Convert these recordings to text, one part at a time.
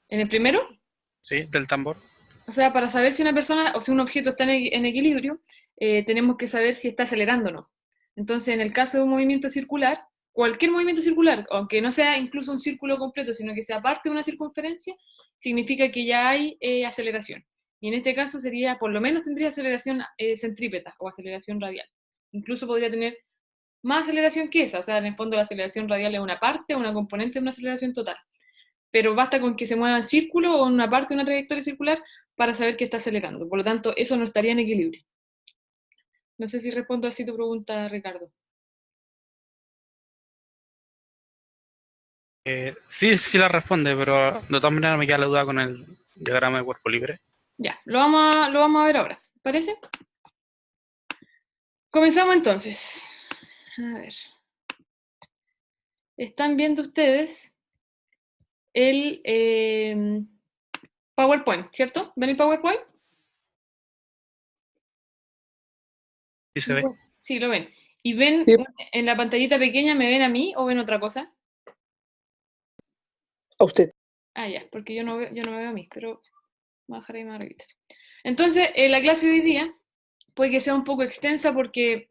¿En el primero? ¿Sí? Del tambor. O sea, para saber si una persona o si un objeto está en equilibrio, tenemos que saber si está acelerando o no. Entonces, en el caso de un movimiento circular, cualquier movimiento circular, aunque no sea incluso un círculo completo, sino que sea parte de una circunferencia, significa que ya hay aceleración. Y en este caso sería, por lo menos tendría aceleración centrípeta o aceleración radial. Incluso podría tener más aceleración que esa, o sea, en el fondo la aceleración radial es una parte, una componente de una aceleración total, pero basta con que se mueva en círculo o en una parte de una trayectoria circular para saber que está acelerando. Por lo tanto, eso no estaría en equilibrio. No sé si respondo así tu pregunta, Ricardo. Sí, sí la responde, pero de todas maneras me queda la duda con el diagrama de cuerpo libre. Ya, lo vamos a ver ahora. ¿Parece? Comenzamos entonces. A ver. Están viendo ustedes el PowerPoint, ¿cierto? ¿Ven el PowerPoint? Sí se ve. Sí, lo ven. ¿Y ven Sí, en la pantallita pequeña, me ven a mí o ven otra cosa? a usted. Ah, ya, porque yo no me veo a mí, pero voy a bajar ahí más arribita. Entonces, la clase de hoy día puede que sea un poco extensa porque,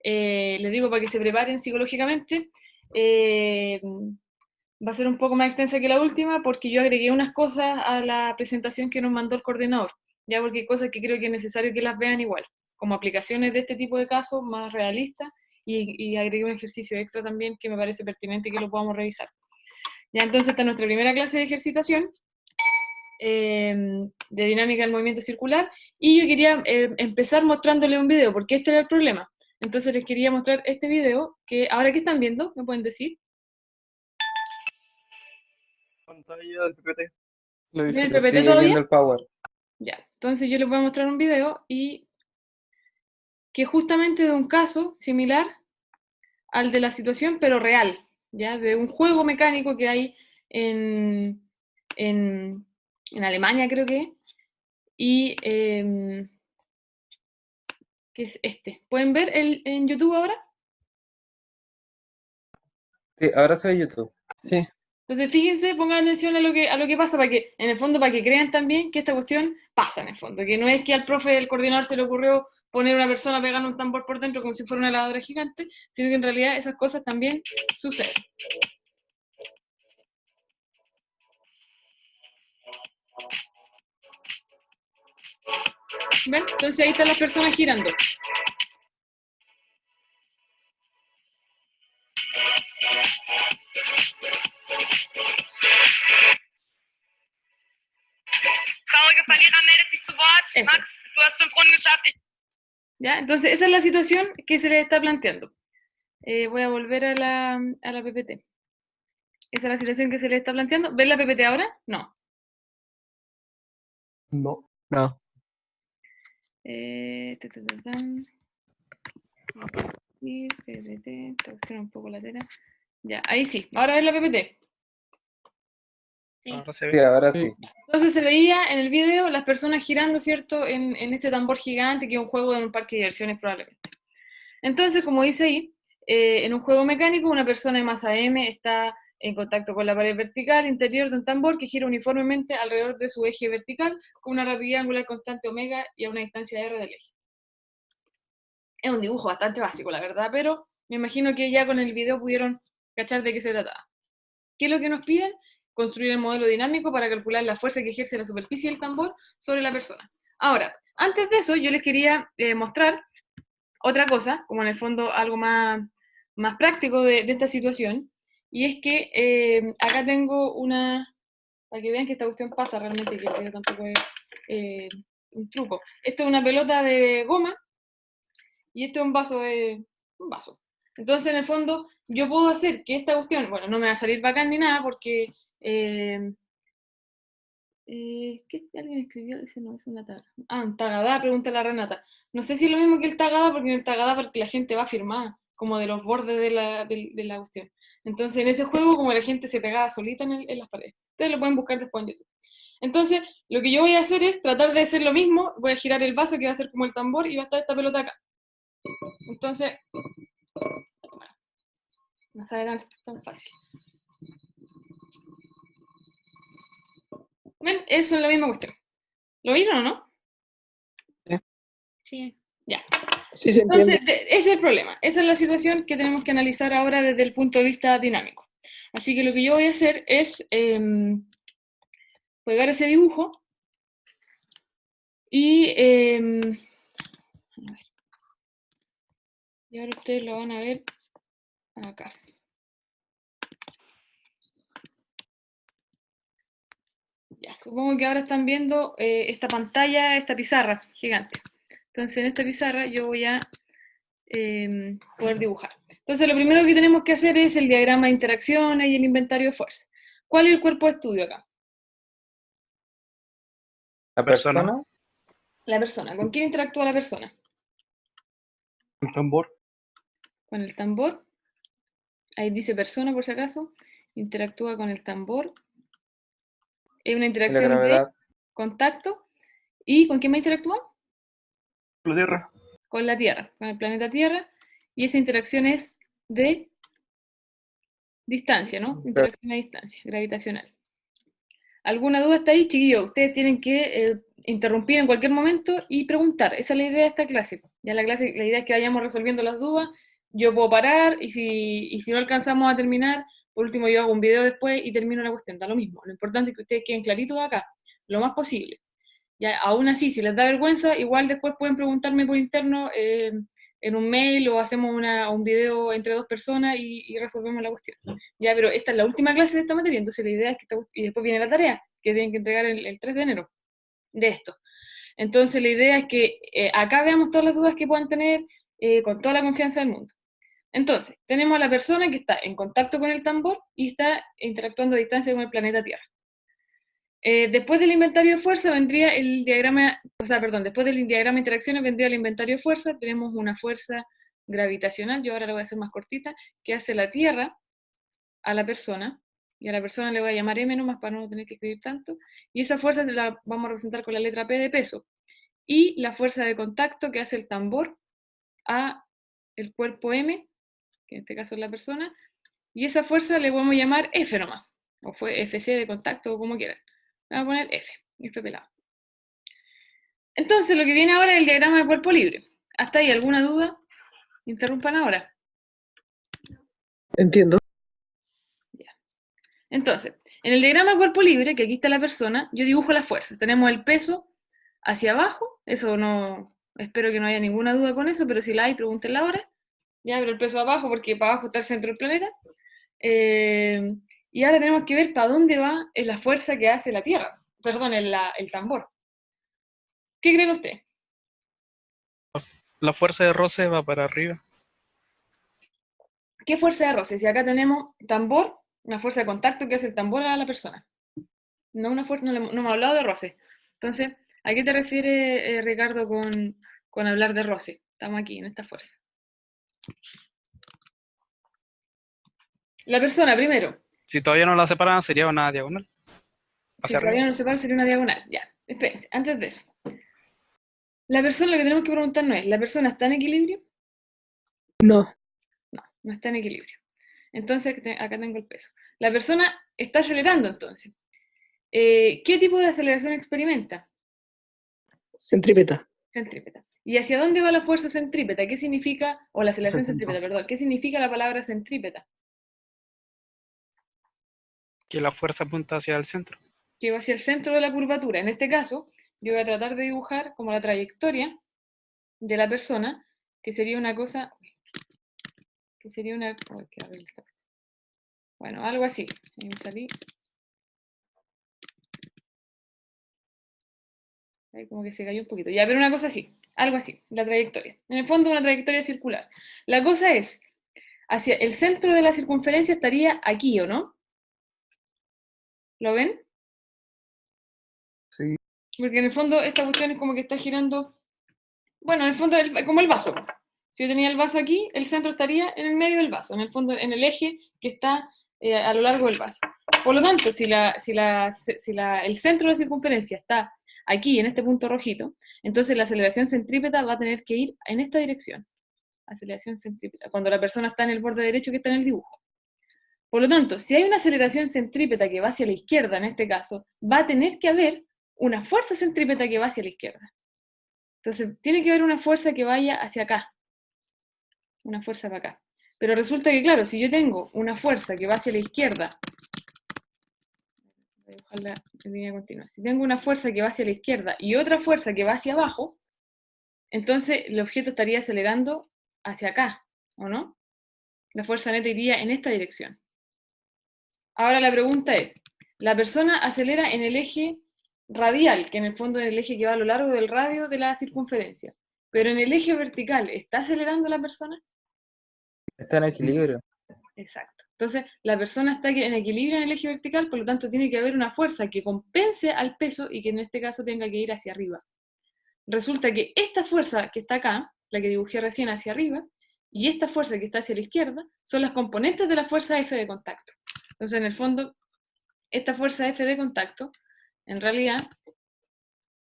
les digo, para que se preparen psicológicamente, va a ser un poco más extensa que la última porque yo agregué unas cosas a la presentación que nos mandó el coordinador, ya porque hay cosas que creo que es necesario que las vean igual, como aplicaciones de este tipo de casos más realistas, y agregué un ejercicio extra también que me parece pertinente que lo podamos revisar. Ya, entonces esta es nuestra primera clase de ejercitación de dinámica del movimiento circular, y yo quería empezar mostrándole un video, porque este era el problema. Entonces les quería mostrar este video, que ahora que están viendo, ¿me pueden decir? Pantalla del PPT. Le ¿Ven dice el que PPT sigue todavía? viendo el Power. Ya, entonces yo les voy a mostrar un video y que justamente de un caso similar al de la situación, pero real, ¿ya? De un juego mecánico que hay en, en, en Alemania, creo que, y que es este. ¿Pueden ver en YouTube ahora? Sí, ahora se ve YouTube. Sí. Entonces, fíjense, pongan atención a lo que pasa, para que, en el fondo, para que crean también que esta cuestión pasa, en el fondo, que no es que al profe del coordinador se le ocurrió poner una persona pegando un tambor por dentro como si fuera una lavadora gigante, sino que en realidad esas cosas también suceden. ¿Ven? Entonces ahí están las personas girando. Traurige Verlierer meldet sich zu Wort. Eso. Max, du hast 5 Runden geschafft. ¿Ya? Entonces esa es la situación que se les está planteando. Voy a volver a la PPT. Esa es la situación que se les está planteando. ¿Ven la PPT ahora? No. No. No. Ta, ta, ta, tan. Y PPT, traducción un poco la tela. Ya, ahí sí. Ahora ven la PPT. Sí. Ahora se Sí, ve. ahora sí. Entonces se veía en el video las personas girando, ¿cierto? En este tambor gigante, que es un juego de un parque de diversiones probablemente. Entonces, como dice ahí, en un juego mecánico, una persona de masa M está en contacto con la pared vertical interior de un tambor que gira uniformemente alrededor de su eje vertical con una rapidez angular constante omega y a una distancia r del eje. Es un dibujo bastante básico, la verdad, pero me imagino que ya con el video pudieron cachar de qué se trataba. ¿Qué es lo que nos piden? Construir el modelo dinámico para calcular la fuerza que ejerce la superficie del tambor sobre la persona. Ahora, antes de eso, yo les quería mostrar otra cosa, como en el fondo algo más práctico de esta situación, y es que acá tengo para que vean que esta cuestión pasa realmente, que tampoco es un truco. Esto es una pelota de goma y esto es un vaso. Entonces, en el fondo, yo puedo hacer que esta cuestión, bueno, no me va a salir bacán ni nada porque eh, ¿qué alguien escribió? Dice, no, es una taga. Ah, un tagadá, pregunta la Renata. No sé si es lo mismo que el tagadá, porque en el tagadá porque la gente va firmada, como de los bordes de la cuestión. Entonces, en ese juego, como la gente se pegaba solita en las paredes. Ustedes lo pueden buscar después en YouTube. Entonces, lo que yo voy a hacer es tratar de hacer lo mismo. Voy a girar el vaso, que va a ser como el tambor, y va a estar esta pelota acá. Entonces, no sabe tan fácil. ¿Ven? Eso es la misma cuestión. ¿Lo vieron o no? Sí. Ya. Sí, se entiende. Entonces, ese es el problema. Esa es la situación que tenemos que analizar ahora desde el punto de vista dinámico. Así que lo que yo voy a hacer es pegar ese dibujo y, a ver. Y ahora ustedes lo van a ver acá. Ya, supongo que ahora están viendo esta pantalla, esta pizarra gigante. Entonces en esta pizarra yo voy a poder dibujar. Entonces lo primero que tenemos que hacer es el diagrama de interacciones y el inventario de fuerza. ¿Cuál es el cuerpo de estudio acá? La Persona. persona, La persona. ¿Con quién interactúa la persona? el tambor, Con el tambor. Ahí dice persona por si acaso. Interactúa con el tambor. Es una la interacción de gravedad, contacto. ¿Y con quién más interactúa? la tierra. Con la Tierra, con el planeta Tierra. Y esa interacción es de distancia, ¿no? Interacción a distancia, gravitacional. ¿Alguna duda hasta ahí, chiquillos? Ustedes tienen que interrumpir en cualquier momento y preguntar. Esa es la idea de esta clase. Ya la clase, la idea es que vayamos resolviendo las dudas. Yo puedo parar y si no alcanzamos a terminar, por último yo hago un video después y termino la cuestión. Da lo mismo. Lo importante es que ustedes queden claritos acá, lo más posible. Ya, aún así, si les da vergüenza, igual después pueden preguntarme por interno en un mail o hacemos un video entre dos personas y resolvemos la cuestión. Ya, pero esta es la última clase de esta materia, entonces la idea es que y después viene la tarea, que tienen que entregar el 3 de enero de esto. Entonces la idea es que acá veamos todas las dudas que puedan tener con toda la confianza del mundo. Entonces, tenemos a la persona que está en contacto con el tambor y está interactuando a distancia con el planeta Tierra. Después del inventario de fuerza vendría el diagrama, después del diagrama de interacciones vendría el inventario de fuerza. Tenemos una fuerza gravitacional, yo ahora lo voy a hacer más cortita, que hace la Tierra a la persona, y a la persona le voy a llamar M nomás para no tener que escribir tanto, y esa fuerza la vamos a representar con la letra P de peso, y la fuerza de contacto que hace el tambor a el cuerpo M, que en este caso es la persona, y esa fuerza le podemos llamar F nomás, o fue FC de contacto, o como quieran. Vamos a poner F pelado. Entonces, lo que viene ahora es el diagrama de cuerpo libre. ¿Hasta ahí alguna duda? Interrumpan ahora. Entiendo. Ya. Entonces, en el diagrama de cuerpo libre, que aquí está la persona, yo dibujo la fuerza. Tenemos el peso hacia abajo, eso no, espero que no haya ninguna duda con eso, pero si la hay, pregúntenla ahora. Ya, pero el peso abajo, porque para abajo está el centro del planeta. Y ahora tenemos que ver para dónde va la fuerza que hace la Tierra, perdón, el tambor. ¿Qué creen ustedes? La fuerza de roce va para arriba. ¿Qué fuerza de roce? Si acá tenemos tambor, una fuerza de contacto que hace el tambor a la persona. No una fuerza, no hemos hablado de roce. Entonces, ¿a qué te refieres, Ricardo, con hablar de roce? Estamos aquí, en esta fuerza. La persona, primero. Si todavía no la separan, sería una diagonal. Si Hacia todavía arriba. no lo separa, sería una diagonal. Ya, espérense, antes de eso. La persona, lo que tenemos que preguntarnos es, ¿la persona está en equilibrio? No. No, no está en equilibrio. Entonces, acá tengo el peso. La persona está acelerando, entonces. ¿Qué tipo de aceleración experimenta? Centrípeta. Centrípeta. ¿Y hacia dónde va la fuerza centrípeta? ¿Qué significa, o la aceleración centrípeta, perdón, qué significa la palabra centrípeta? Que la fuerza apunta hacia el centro. Que va hacia el centro de la curvatura. En este caso, yo voy a tratar de dibujar como la trayectoria de la persona, que sería una cosa, que sería una, bueno, algo así. Ahí me salí. Ahí como que se cayó un poquito. Ya, pero una cosa así, algo así, la trayectoria. En el fondo, una trayectoria circular. La cosa es, hacia el centro de la circunferencia estaría aquí, ¿o no? ¿Lo ven? Sí. Porque en el fondo esta cuestión es como que está girando, bueno, en el fondo como el vaso. Si yo tenía el vaso aquí, el centro estaría en el medio del vaso, en el fondo, en el eje que está a lo largo del vaso. Por lo tanto, si el centro de la circunferencia está aquí, en este punto rojito, entonces la aceleración centrípeta va a tener que ir en esta dirección. Aceleración centrípeta, cuando la persona está en el borde derecho que está en el dibujo. Por lo tanto, si hay una aceleración centrípeta que va hacia la izquierda, en este caso, va a tener que haber una fuerza centrípeta que va hacia la izquierda. Entonces, tiene que haber una fuerza que vaya hacia acá. Una fuerza para acá. Pero resulta que, claro, si yo tengo una fuerza que va hacia la izquierda, voy a dejarla en línea continua. Si tengo una fuerza que va hacia la izquierda y otra fuerza que va hacia abajo, entonces el objeto estaría acelerando hacia acá, ¿o no? La fuerza neta iría en esta dirección. Ahora la pregunta es, la persona acelera en el eje radial, que en el fondo es el eje que va a lo largo del radio de la circunferencia, pero en el eje vertical, ¿está acelerando la persona? Está en equilibrio. Exacto. Entonces, la persona está en equilibrio en el eje vertical, por lo tanto tiene que haber una fuerza que compense al peso y que en este caso tenga que ir hacia arriba. Resulta que esta fuerza que está acá, la que dibujé recién hacia arriba, y esta fuerza que está hacia la izquierda, son las componentes de la fuerza F de contacto. Entonces, en el fondo, esta fuerza F de contacto, en realidad,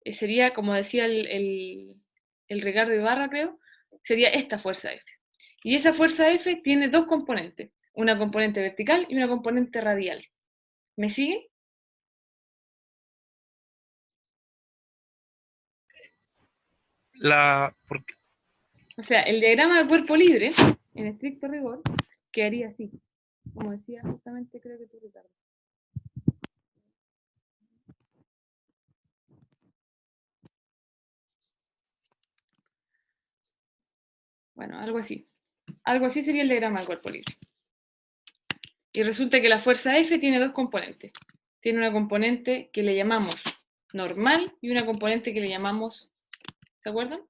sería, como decía el Ricardo Ibarra, creo, sería esta fuerza F. Y esa fuerza F tiene dos componentes, una componente vertical y una componente radial. ¿Me siguen? Porque O sea, el diagrama de cuerpo libre, en estricto rigor, quedaría así. Como decía justamente, creo que tú, Ricardo. Bueno, algo así. Algo así sería el diagrama de cuerpo libre. Y resulta que la fuerza F tiene dos componentes. Tiene una componente que le llamamos normal y una componente que le llamamos, ¿se acuerdan?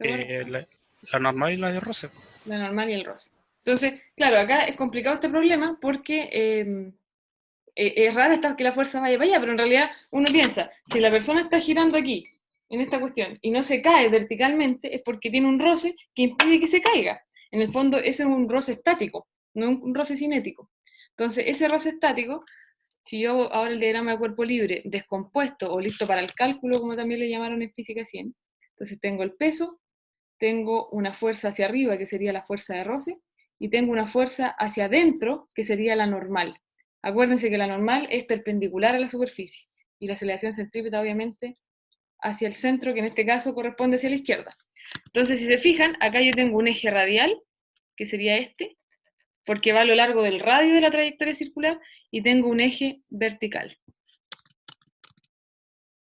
¿Se acuerdan? la normal y la de roce. La normal y el roce. Entonces, claro, acá es complicado este problema porque es raro que la fuerza vaya para allá, pero en realidad uno piensa, si la persona está girando aquí, en esta cuestión, y no se cae verticalmente, es porque tiene un roce que impide que se caiga. En el fondo, ese es un roce estático, no un roce cinético. Entonces, ese roce estático, si yo hago ahora el diagrama de cuerpo libre descompuesto o listo para el cálculo, como también le llamaron en física 100, entonces tengo el peso, tengo una fuerza hacia arriba, que sería la fuerza de roce, y tengo una fuerza hacia adentro, que sería la normal. Acuérdense que la normal es perpendicular a la superficie, y la aceleración centrípeta, obviamente, hacia el centro, que en este caso corresponde hacia la izquierda. Entonces, si se fijan, acá yo tengo un eje radial, que sería este, porque va a lo largo del radio de la trayectoria circular, y tengo un eje vertical.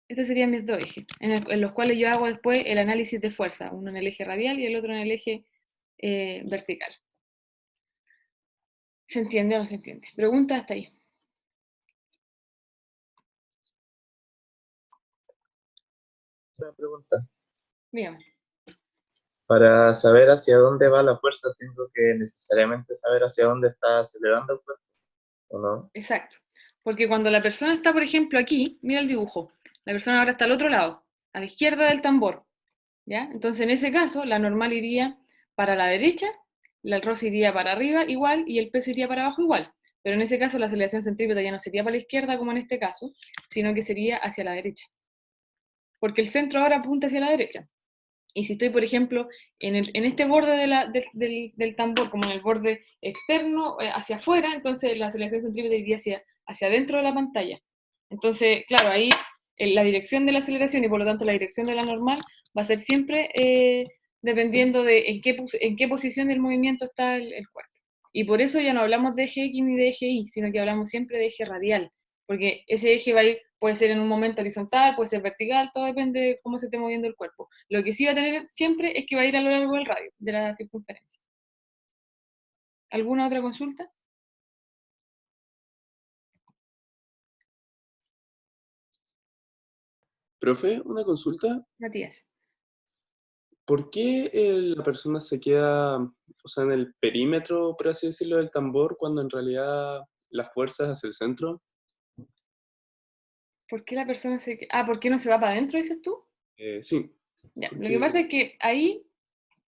Estos serían mis dos ejes, en los cuales yo hago después el análisis de fuerza, uno en el eje radial y el otro en el eje vertical. ¿Se entiende o no se entiende? Pregunta hasta ahí. Una pregunta. Dígame. Para saber hacia dónde va la fuerza, tengo que necesariamente saber hacia dónde está acelerando el cuerpo, ¿o no? Exacto. Porque cuando la persona está, por ejemplo, aquí, mira el dibujo, la persona ahora está al otro lado, a la izquierda del tambor, ¿ya? Entonces, en ese caso, la normal iría para la derecha, el roce iría para arriba igual y el peso iría para abajo igual. Pero en ese caso, la aceleración centrípeta ya no sería para la izquierda como en este caso, sino que sería hacia la derecha. Porque el centro ahora apunta hacia la derecha. Y si estoy, por ejemplo, en este borde del tambor, como en el borde externo, hacia afuera, entonces la aceleración centrípeta iría hacia adentro de la pantalla. Entonces, claro, ahí la dirección de la aceleración y por lo tanto la dirección de la normal va a ser siempre dependiendo de en qué posición del movimiento está el cuerpo. Y por eso ya no hablamos de eje X ni de eje Y, sino que hablamos siempre de eje radial, porque ese eje va a ir, puede ser en un momento horizontal, puede ser vertical, todo depende de cómo se esté moviendo el cuerpo. Lo que sí va a tener siempre es que va a ir a lo largo del radio, de la circunferencia. ¿Alguna otra consulta? Profe, una consulta. Matías. ¿Por qué la persona se queda, o sea, en el perímetro, por así decirlo, del tambor, cuando en realidad la fuerza es hacia el centro? ¿Por qué la persona se... ¿por qué no se va para adentro, dices tú? Sí. Ya, lo Porque- que pasa es que ahí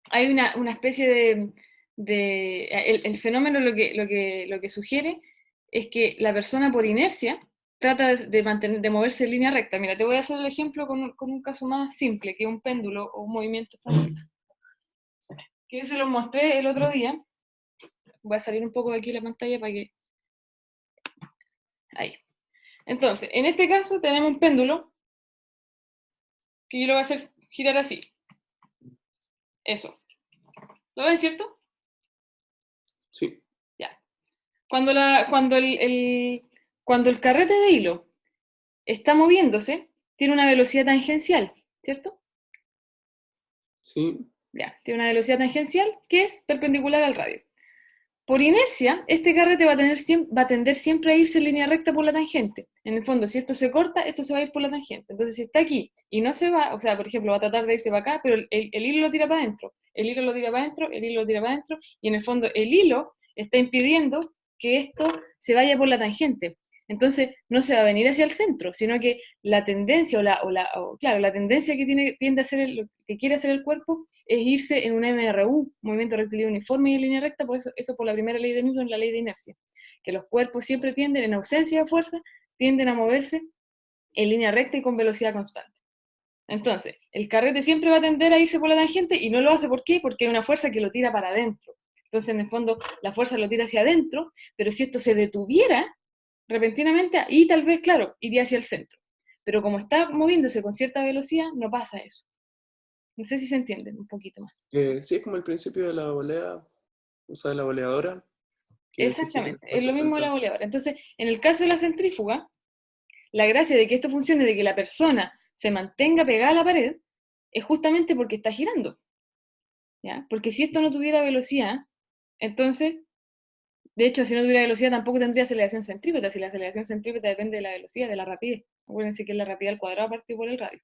hay una especie el fenómeno lo que sugiere es que la persona por inercia trata de moverse en línea recta. Mira, te voy a hacer el ejemplo con un caso más simple, que un péndulo o un movimiento esponjoso. Que yo se lo mostré el otro día, Voy a salir un poco de aquí la pantalla para que... Ahí. Entonces, en este caso tenemos un péndulo que yo lo voy a hacer girar así. Eso. ¿Lo ven, cierto? Sí. Ya. Cuando el carrete de hilo está moviéndose, tiene una velocidad tangencial, ¿cierto? Sí. Ya, tiene una velocidad tangencial que es perpendicular al radio. Por inercia, este carrete va a tender siempre a irse en línea recta por la tangente. En el fondo, si esto se corta, esto se va a ir por la tangente. Entonces, si está aquí y no se va, o sea, por ejemplo, va a tratar de irse para acá, pero el hilo lo tira para adentro, el hilo lo tira para adentro, el hilo lo tira para adentro, y en el fondo el hilo está impidiendo que esto se vaya por la tangente. Entonces, no se va a venir hacia el centro, sino que la tendencia, claro, la tendencia que tiende a hacer lo que quiere hacer el cuerpo es irse en un MRU, movimiento rectilíneo uniforme y en línea recta, por eso por la primera ley de Newton, la ley de inercia, que los cuerpos siempre tienden, en ausencia de fuerza, tienden a moverse en línea recta y con velocidad constante. Entonces, el carrete siempre va a tender a irse por la tangente y no lo hace, ¿por qué? Porque hay una fuerza que lo tira para adentro. Entonces, en el fondo, la fuerza lo tira hacia adentro, pero si esto se detuviera, repentinamente, ahí tal vez, claro, iría hacia el centro. Pero como está moviéndose con cierta velocidad, no pasa eso. No sé si se entiende un poquito más. Sí, es como el principio de la volea, o sea, de la boleadora. Que se gira Exactamente, es después lo se mismo de la suelta. boleadora. Entonces, en el caso de la centrífuga, la gracia de que esto funcione, de que la persona se mantenga pegada a la pared, es justamente porque está girando. ¿Ya? Porque si esto no tuviera velocidad, entonces, de hecho, si no tuviera velocidad tampoco tendría aceleración centrípeta, si la aceleración centrípeta depende de la velocidad, de la rapidez. Acuérdense que es la rapidez al cuadrado partido por el radio.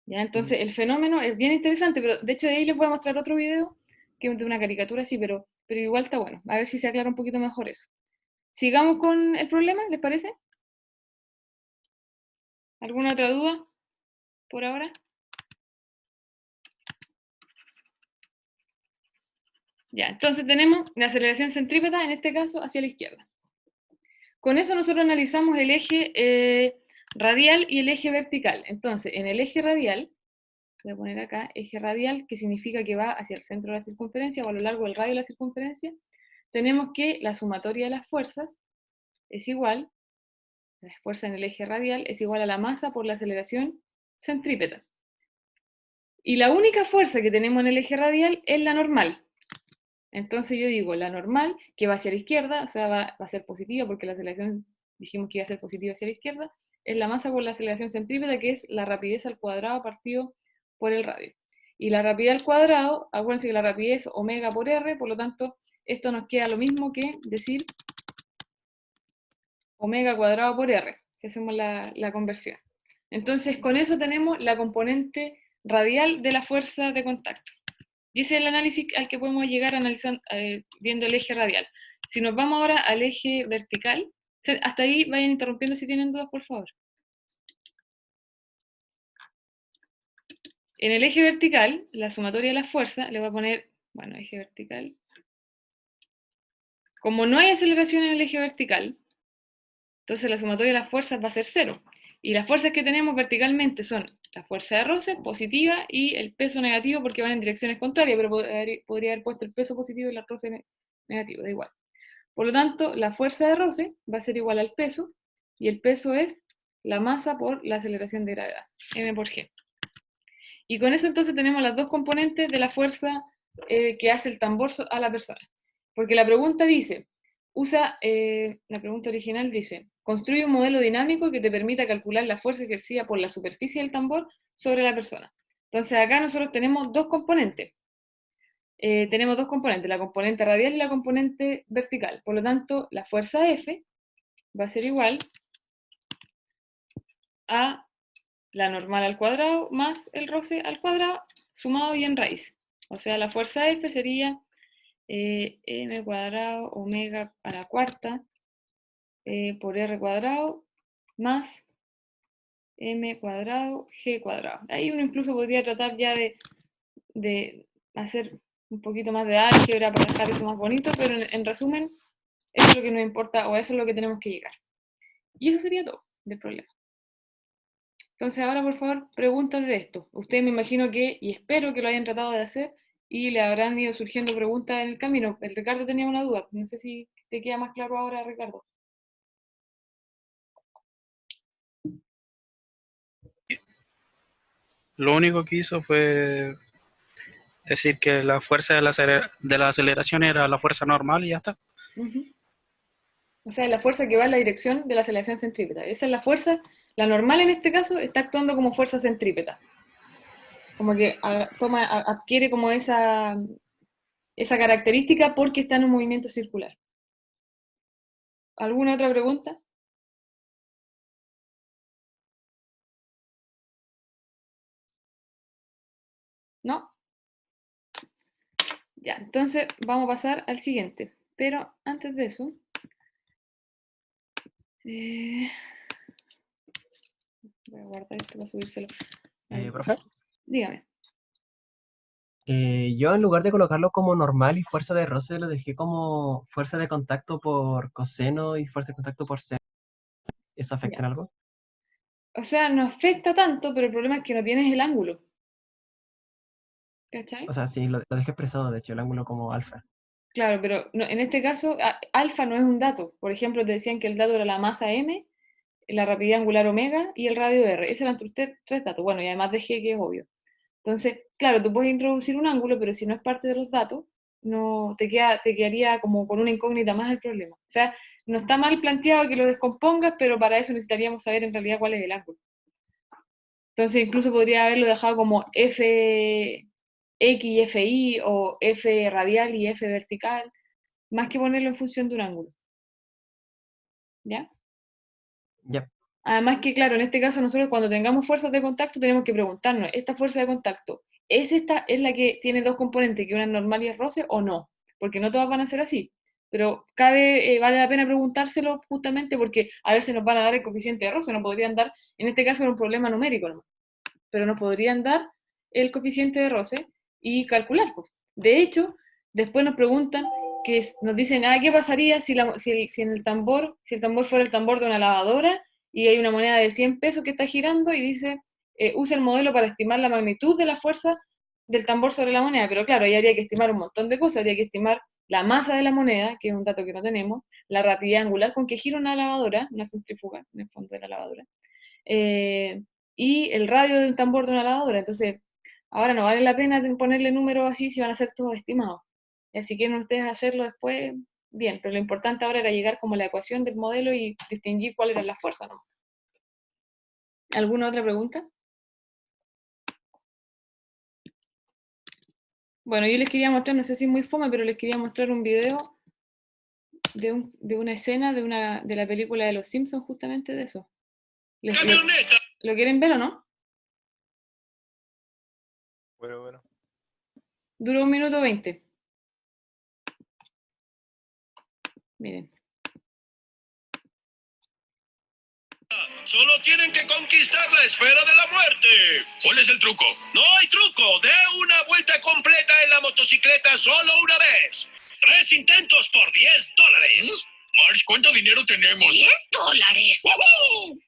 ¿Ya? Entonces, el fenómeno es bien interesante, pero de hecho de ahí les voy a mostrar otro video, que es de una caricatura así, pero igual está bueno. A ver si se aclara un poquito mejor eso. Sigamos con el problema, ¿les parece? ¿Alguna otra duda por ahora? Ya, entonces tenemos la aceleración centrípeta, en este caso, hacia la izquierda. Con eso nosotros analizamos el eje radial y el eje vertical. Entonces, en el eje radial, voy a poner acá, eje radial, que significa que va hacia el centro de la circunferencia o a lo largo del radio de la circunferencia, tenemos que la sumatoria de las fuerzas es igual, la fuerza en el eje radial es igual a la masa por la aceleración centrípeta. Y la única fuerza que tenemos en el eje radial es la normal. Entonces yo digo, la normal, que va hacia la izquierda, o sea, va a ser positiva porque la aceleración dijimos que iba a ser positiva hacia la izquierda, es la masa por la aceleración centrípeta, que es la rapidez al cuadrado partido por el radio. Y la rapidez al cuadrado, acuérdense que la rapidez es omega por r, por lo tanto, esto nos queda lo mismo que decir omega cuadrado por r, si hacemos la conversión. Entonces, con eso tenemos la componente radial de la fuerza de contacto. Y ese es el análisis al que podemos llegar analizando, viendo el eje radial. Si nos vamos ahora al eje vertical, hasta ahí vayan interrumpiendo si tienen dudas, por favor. En el eje vertical, la sumatoria de las fuerzas, le voy a poner, bueno, eje vertical. Como no hay aceleración en el eje vertical, entonces la sumatoria de las fuerzas va a ser 0. Y las fuerzas que tenemos verticalmente son la fuerza de roce positiva y el peso negativo porque van en direcciones contrarias, pero podría haber puesto el peso positivo y el roce negativo, da igual. Por lo tanto, la fuerza de roce va a ser igual al peso, y el peso es la masa por la aceleración de gravedad, m por g. Y con eso entonces tenemos las dos componentes de la fuerza que hace el tambor a la persona. Porque la pregunta dice, la pregunta original dice, construye un modelo dinámico que te permita calcular la fuerza ejercida por la superficie del tambor sobre la persona. Entonces acá nosotros tenemos dos componentes. La componente radial y la componente vertical. Por lo tanto, la fuerza F va a ser igual a la normal al cuadrado más el roce al cuadrado sumado y en raíz. O sea, la fuerza F sería m cuadrado omega a la cuarta por r cuadrado más m cuadrado g cuadrado. Ahí uno incluso podría tratar ya de hacer un poquito más de álgebra para dejar eso más bonito, pero en resumen, eso es lo que nos importa o eso es lo que tenemos que llegar. Y eso sería todo del problema. Entonces ahora, por favor, preguntas de esto. Ustedes me imagino que, y espero que lo hayan tratado de hacer, y le habrán ido surgiendo preguntas en el camino. El Ricardo tenía una duda, no sé si te queda más claro ahora, Ricardo. Lo único que hizo fue decir que la fuerza de la aceleración era la fuerza normal y ya está. O sea, la fuerza que va en la dirección de la aceleración centrípeta. Esa es la fuerza, la normal en este caso está actuando como fuerza centrípeta. Como que adquiere como esa característica porque está en un movimiento circular. ¿Alguna otra pregunta? ¿No? Ya, entonces vamos a pasar al siguiente. Pero antes de eso... voy a guardar esto para subírselo. Profe, Dígame. yo en lugar de colocarlo como normal y fuerza de roce, lo dejé como fuerza de contacto por coseno y fuerza de contacto por seno. ¿Eso afecta en algo? O sea, no afecta tanto, pero el problema es que no tienes el ángulo. ¿Cachai? O sea, sí, lo dejé expresado, de hecho, el ángulo como alfa. Claro, pero en este caso, alfa no es un dato. Por ejemplo, te decían que el dato era la masa m, la rapidez angular omega y el radio r. Esos eran tus tres datos. Bueno, y además de g, que es obvio. Entonces, claro, tú puedes introducir un ángulo, pero si no es parte de los datos, no te quedaría como con una incógnita más el problema. O sea, no está mal planteado que lo descompongas, pero para eso necesitaríamos saber en realidad cuál es el ángulo. Entonces, incluso podría haberlo dejado como f x y fi, o f radial y f vertical, más que ponerlo en función de un ángulo. ¿Ya? Ya. Además que, claro, en este caso nosotros cuando tengamos fuerzas de contacto tenemos que preguntarnos, ¿esta fuerza de contacto es la que tiene dos componentes, que una es normal y es roce, o no? Porque no todas van a ser así. Pero vale la pena preguntárselo justamente porque a veces nos van a dar el coeficiente de roce, nos podrían dar, en este caso era un problema numérico nomás, pero nos podrían dar el coeficiente de roce y calcular. Pues. De hecho, después nos preguntan, nos dicen, ¿qué pasaría si el tambor fuera el tambor de una lavadora y hay una moneda de 100 pesos que está girando y dice, usa el modelo para estimar la magnitud de la fuerza del tambor sobre la moneda? Pero claro, ahí habría que estimar un montón de cosas, habría que estimar la masa de la moneda, que es un dato que no tenemos, la rapidez angular con que gira una lavadora, una centrífuga, en el fondo de la lavadora, y el radio del tambor de una lavadora. Entonces, ahora no vale la pena ponerle números así si van a ser todos estimados. Si quieren ustedes hacerlo después, bien, pero lo importante ahora era llegar como a la ecuación del modelo y distinguir cuál era la fuerza, ¿no? ¿Alguna otra pregunta? Bueno, yo les quería mostrar, no sé si es muy fome, pero les quería mostrar un video de una escena de la película de Los Simpsons, justamente de eso. ¿Lo quieren ver o no? Bueno. Duró 1 minuto 20. Miren. Solo tienen que conquistar la esfera de la muerte. ¿Cuál es el truco? No hay truco. Dé una vuelta completa en la motocicleta solo una vez. 3 intentos por $10. Marge, ¿cuánto dinero tenemos? $10. ¡Woohoo!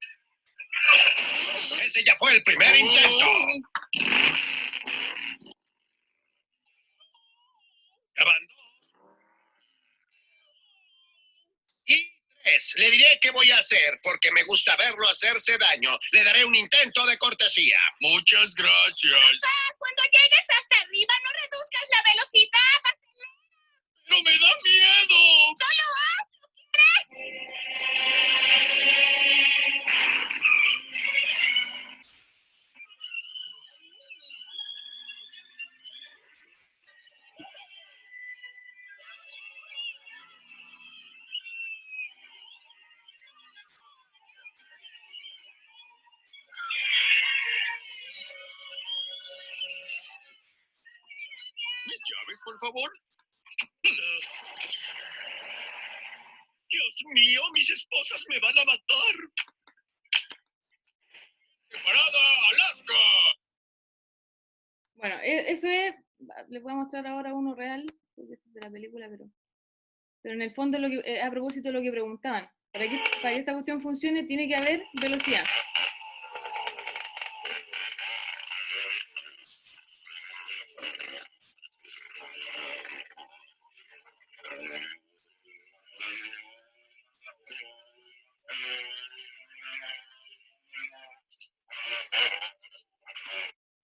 Ese ya fue el primer intento. Ya van 2. Y 3. Le diré qué voy a hacer, porque me gusta verlo hacerse daño. Le daré un intento de cortesía. Muchas gracias. Papá, cuando llegues hasta arriba, no reduzcas la velocidad. ¡No me da miedo! Solo hazlo, ¿quieres? ¿Mis llaves, por favor? Dios mío, mis esposas me van a matar. ¡Preparada, Alaska! Bueno, eso es, les voy a mostrar ahora uno real, porque es de la película, pero en el fondo, a propósito de lo que preguntaban, para que esta cuestión funcione tiene que haber velocidad.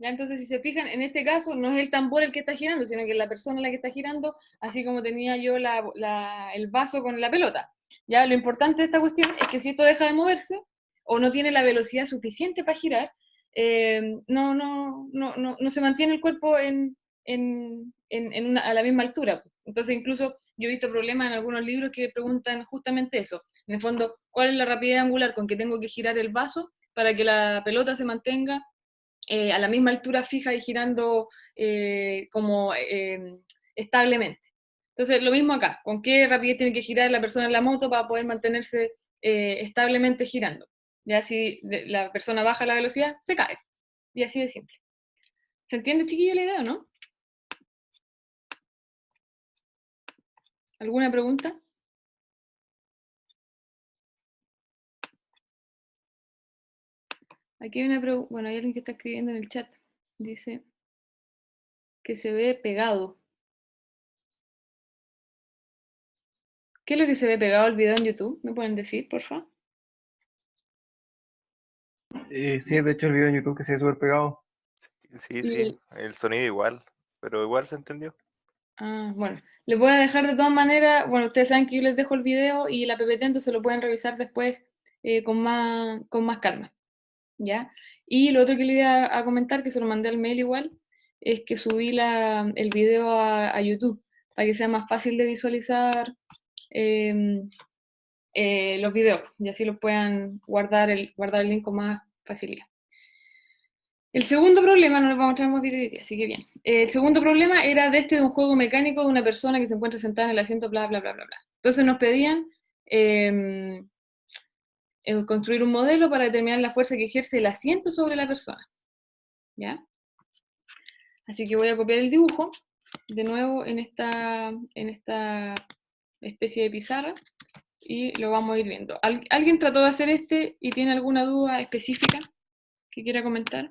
¿Ya? Entonces, si se fijan, en este caso no es el tambor el que está girando, sino que es la persona la que está girando, así como tenía yo el vaso con la pelota. ¿Ya? Lo importante de esta cuestión es que si esto deja de moverse, o no tiene la velocidad suficiente para girar, no se mantiene el cuerpo a la misma altura. Entonces, incluso yo he visto problemas en algunos libros que preguntan justamente eso. En el fondo, ¿cuál es la rapidez angular con que tengo que girar el vaso para que la pelota se mantenga a la misma altura fija y girando establemente? Entonces, lo mismo acá, ¿con qué rapidez tiene que girar la persona en la moto para poder mantenerse establemente girando? Ya si la persona baja la velocidad, se cae. Y así de simple. ¿Se entiende, chiquillo, la idea o no? ¿Alguna pregunta? Aquí hay una pregunta. Bueno, hay alguien que está escribiendo en el chat. Dice que se ve pegado. ¿Qué es lo que se ve pegado al video en YouTube? ¿Me pueden decir, por favor? Sí, de hecho el video en YouTube que se ve súper pegado. Sí, Y sí, el sonido igual, pero igual se entendió. bueno, les voy a dejar de todas maneras, bueno, ustedes saben que yo les dejo el video y la PPT, entonces lo pueden revisar después con más calma, ¿ya? Y lo otro que les iba a comentar, que se lo mandé al mail igual, es que subí el video a YouTube, para que sea más fácil de visualizar los videos, y así lo puedan guardar el link con más facilidad. El segundo problema, no les vamos a mostrar más vídeos hoy día, así que bien. El segundo problema era de un juego mecánico de una persona que se encuentra sentada en el asiento, bla, bla, bla, bla, bla. Entonces nos pedían construir un modelo para determinar la fuerza que ejerce el asiento sobre la persona. ¿Ya? Así que voy a copiar el dibujo, de nuevo en esta especie de pizarra, y lo vamos a ir viendo. ¿Alguien trató de hacer y tiene alguna duda específica que quiera comentar?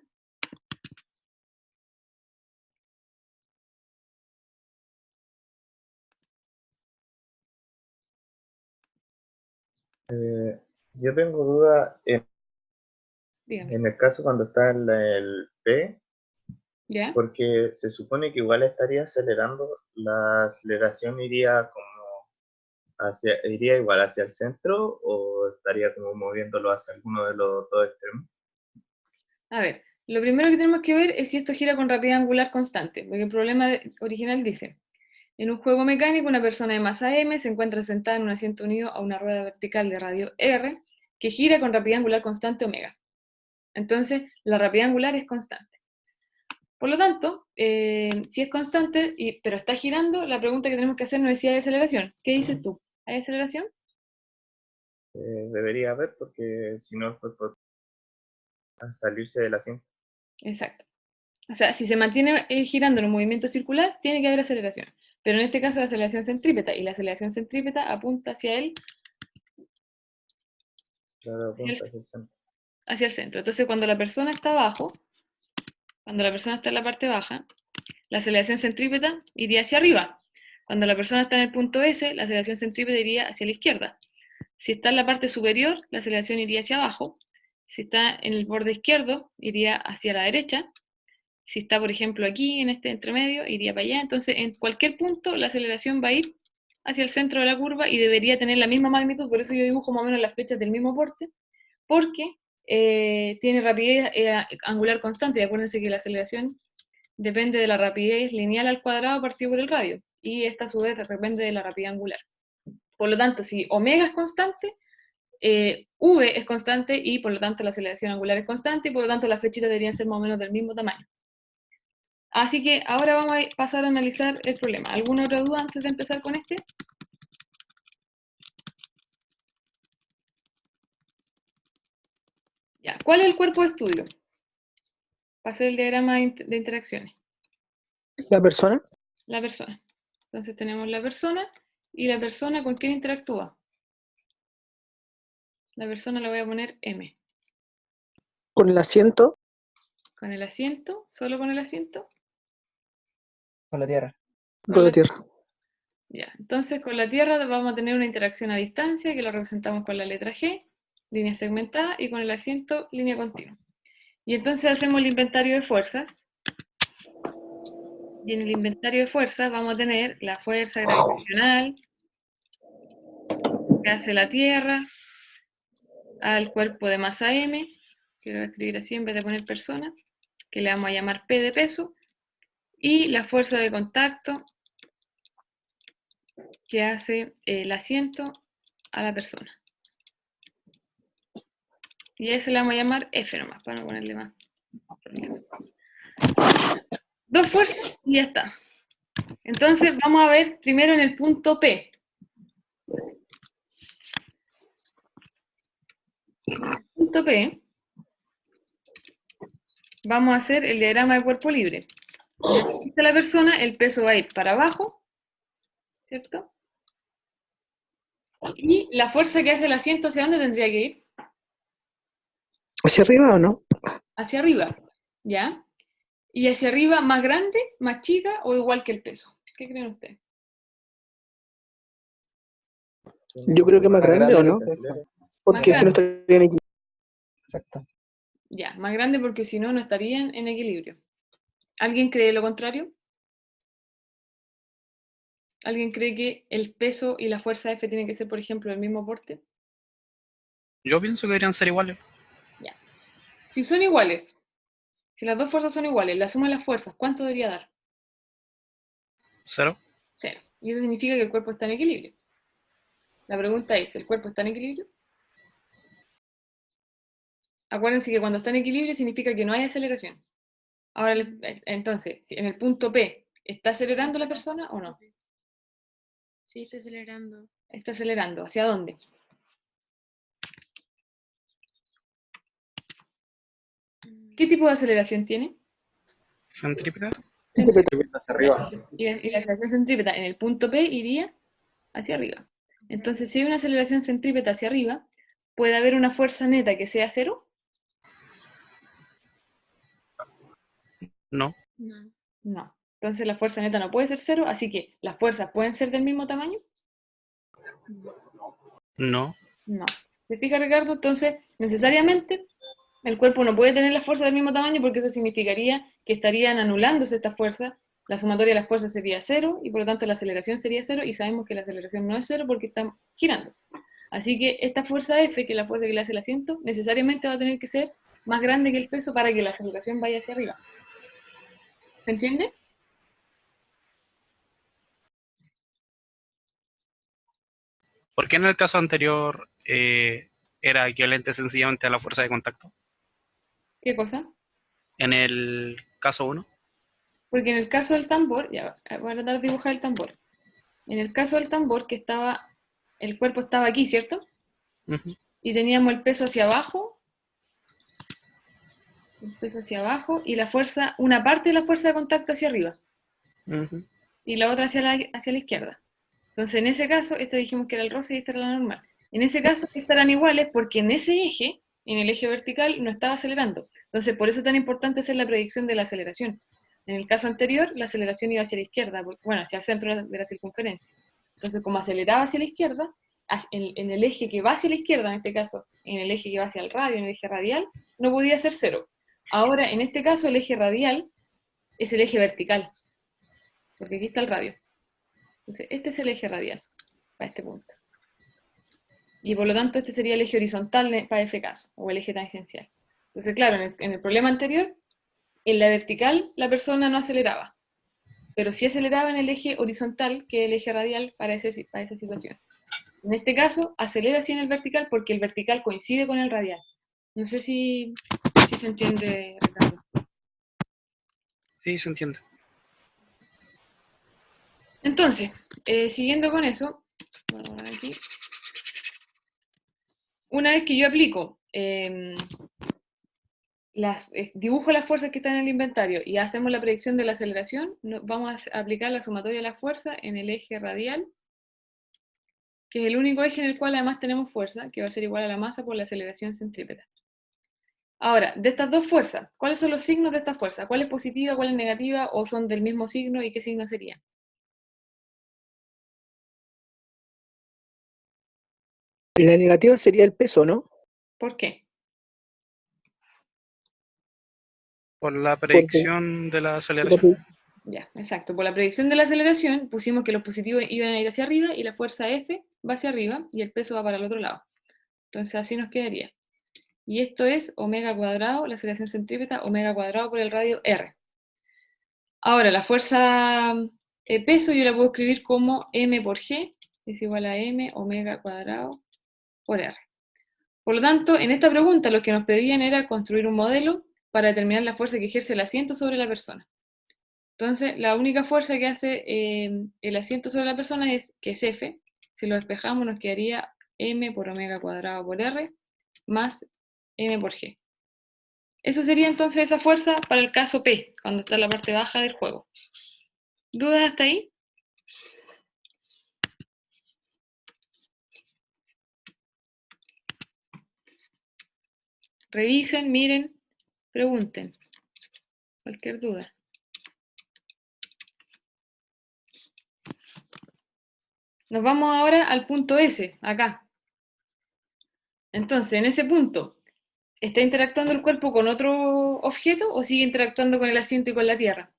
Yo tengo duda Dígame. en el caso cuando está en el P, ¿Ya? porque se supone que igual estaría acelerando, la aceleración iría iría igual hacia el centro o estaría como moviéndolo hacia alguno de los dos extremos. A ver, lo primero que tenemos que ver es si esto gira con rapidez angular constante, porque el problema original dice, en un juego mecánico una persona de masa m se encuentra sentada en un asiento unido a una rueda vertical de radio r que gira con rapidez angular constante omega. Entonces, la rapidez angular es constante. Por lo tanto, si es constante, pero está girando, la pregunta que tenemos que hacer no es si hay aceleración. ¿Qué dices tú? ¿Hay aceleración? Debería haber, porque si no el cuerpo va a salirse del asiento. Exacto. O sea, si se mantiene girando en un movimiento circular, tiene que haber aceleración. Pero en este caso la aceleración centrípeta, y la aceleración centrípeta apunta hacia Claro, apunta hacia el centro. hacia el centro. Entonces, cuando la persona está abajo, cuando la persona está en la parte baja, la aceleración centrípeta iría hacia arriba. Cuando la persona está en el punto S, la aceleración centrípeta iría hacia la izquierda. Si está en la parte superior, la aceleración iría hacia abajo. Si está en el borde izquierdo, iría hacia la derecha. Si está, por ejemplo, aquí, en este entremedio, iría para allá. Entonces, en cualquier punto, la aceleración va a ir hacia el centro de la curva y debería tener la misma magnitud. Por eso yo dibujo más o menos las flechas del mismo porte, porque tiene rapidez angular constante. Y acuérdense que la aceleración depende de la rapidez lineal al cuadrado partido por el radio. Y esta, a su vez, depende de la rapidez angular. Por lo tanto, si omega es constante, v es constante y por lo tanto la aceleración angular es constante y por lo tanto las flechitas deberían ser más o menos del mismo tamaño. Así que ahora vamos a pasar a analizar el problema. ¿Alguna otra duda antes de empezar con este? Ya, ¿cuál es el cuerpo de estudio? Para hacer el diagrama de interacciones. La persona. La persona. Entonces tenemos la persona, y la persona ¿con quién interactúa? La persona la voy a poner M. Con el asiento. ¿Con el asiento? ¿Solo con el asiento? Con la Tierra. Con la Tierra. Ya, entonces con la Tierra vamos a tener una interacción a distancia que lo representamos con la letra G, línea segmentada, y con el asiento, línea continua. Y entonces hacemos el inventario de fuerzas. Y en el inventario de fuerzas vamos a tener la fuerza gravitacional que hace la Tierra al cuerpo de masa M, que lo voy a escribir así en vez de poner persona, que le vamos a llamar P de peso, y la fuerza de contacto que hace el asiento a la persona. Y a eso le vamos a llamar F nomás, para no ponerle más. Dos fuerzas y ya está. Entonces vamos a ver primero en el punto P. Punto P, vamos a hacer el diagrama de cuerpo libre. Donde está la persona, el peso va a ir para abajo, ¿cierto? Y la fuerza que hace el asiento, ¿hacia dónde tendría que ir? ¿Hacia arriba o no? Hacia arriba, ¿ya? Y hacia arriba, ¿más grande, más chica o igual que el peso? ¿Qué creen ustedes? Yo creo que más grande, ¿o no? Porque si no estaría en equilibrio. Exacto. Ya, más grande porque si no, no estarían en equilibrio. ¿Alguien cree lo contrario? ¿Alguien cree que el peso y la fuerza F tienen que ser, por ejemplo, del mismo porte? Yo pienso que deberían ser iguales. Ya. Si son iguales, si las dos fuerzas son iguales, la suma de las fuerzas, ¿cuánto debería dar? 0. 0. Y eso significa que el cuerpo está en equilibrio. La pregunta es, ¿el cuerpo está en equilibrio? Acuérdense que cuando está en equilibrio significa que no hay aceleración. Ahora, entonces, si en el punto P, ¿está acelerando la persona o no? Sí, está acelerando. Está acelerando. ¿Hacia dónde? ¿Qué tipo de aceleración tiene? Centrípeta. Hacia arriba. Y la aceleración centrípeta en el punto P iría hacia arriba. Entonces, si hay una aceleración centrípeta hacia arriba, ¿puede haber una fuerza neta que sea 0? No. No. No. Entonces la fuerza neta no puede ser 0, así que las fuerzas pueden ser del mismo tamaño. No. No. ¿Te fijas, Ricardo? Entonces, necesariamente, el cuerpo no puede tener las fuerzas del mismo tamaño porque eso significaría que estarían anulándose estas fuerzas. La sumatoria de las fuerzas sería 0 y por lo tanto la aceleración sería 0 y sabemos que la aceleración no es 0 porque están girando. Así que esta fuerza F, que es la fuerza que le hace el asiento, necesariamente va a tener que ser más grande que el peso para que la aceleración vaya hacia arriba. ¿Se entiende? ¿Por qué en el caso anterior era equivalente sencillamente a la fuerza de contacto? ¿Qué cosa? En el caso 1. Porque en el caso del tambor, ya voy a tratar de dibujar el tambor. En el caso del tambor, que estaba, el cuerpo estaba aquí, ¿cierto? Y teníamos el peso hacia abajo, y la fuerza, una parte de la fuerza de contacto hacia arriba, y la otra hacia la izquierda. Entonces, en ese caso, este dijimos que era el roce y esta era la normal. En ese caso, estarán iguales porque en ese eje, en el eje vertical, no estaba acelerando. Entonces, por eso es tan importante hacer la predicción de la aceleración. En el caso anterior, la aceleración iba hacia la izquierda, bueno, hacia el centro de la circunferencia. Entonces, como aceleraba hacia la izquierda, en el eje que va hacia la izquierda, en este caso, en el eje que va hacia el radio, en el eje radial, no podía ser 0. Ahora, en este caso, el eje radial es el eje vertical, porque aquí está el radio. Entonces, este es el eje radial, para este punto. Y por lo tanto, este sería el eje horizontal para ese caso, o el eje tangencial. Entonces, claro, en el problema anterior, en la vertical la persona no aceleraba, pero sí aceleraba en el eje horizontal, que es el eje radial para esa situación. En este caso, acelera sí en el vertical porque el vertical coincide con el radial. No sé si se entiende, Ricardo. Sí, se entiende. Entonces, siguiendo con eso, voy a poner aquí. Una vez que yo aplico, dibujo las fuerzas que están en el inventario y hacemos la predicción de la aceleración, vamos a aplicar la sumatoria de la fuerza en el eje radial, que es el único eje en el cual además tenemos fuerza, que va a ser igual a la masa por la aceleración centrípeta. Ahora, de estas dos fuerzas, ¿cuáles son los signos de estas fuerzas? ¿Cuál es positiva, cuál es negativa, o son del mismo signo y qué signo serían? La negativa sería el peso, ¿no? ¿Por qué? Por la predicción de la aceleración. Ya, exacto. Por la predicción de la aceleración pusimos que los positivos iban a ir hacia arriba y la fuerza F va hacia arriba y el peso va para el otro lado. Entonces así nos quedaría. Y esto es omega cuadrado, la aceleración centrípeta, omega cuadrado por el radio R. Ahora, la fuerza peso yo la puedo escribir como m por g es igual a m omega cuadrado por r. Por lo tanto, en esta pregunta lo que nos pedían era construir un modelo para determinar la fuerza que ejerce el asiento sobre la persona. Entonces, la única fuerza que hace el asiento sobre la persona es que es F. Si lo despejamos nos quedaría m por omega cuadrado por r más m por g. Eso sería entonces esa fuerza para el caso P, cuando está en la parte baja del juego. ¿Dudas hasta ahí? Revisen, miren, pregunten. Cualquier duda. Nos vamos ahora al punto S, acá. Entonces, en ese punto, ¿está interactuando el cuerpo con otro objeto o sigue interactuando con el asiento y con la tierra?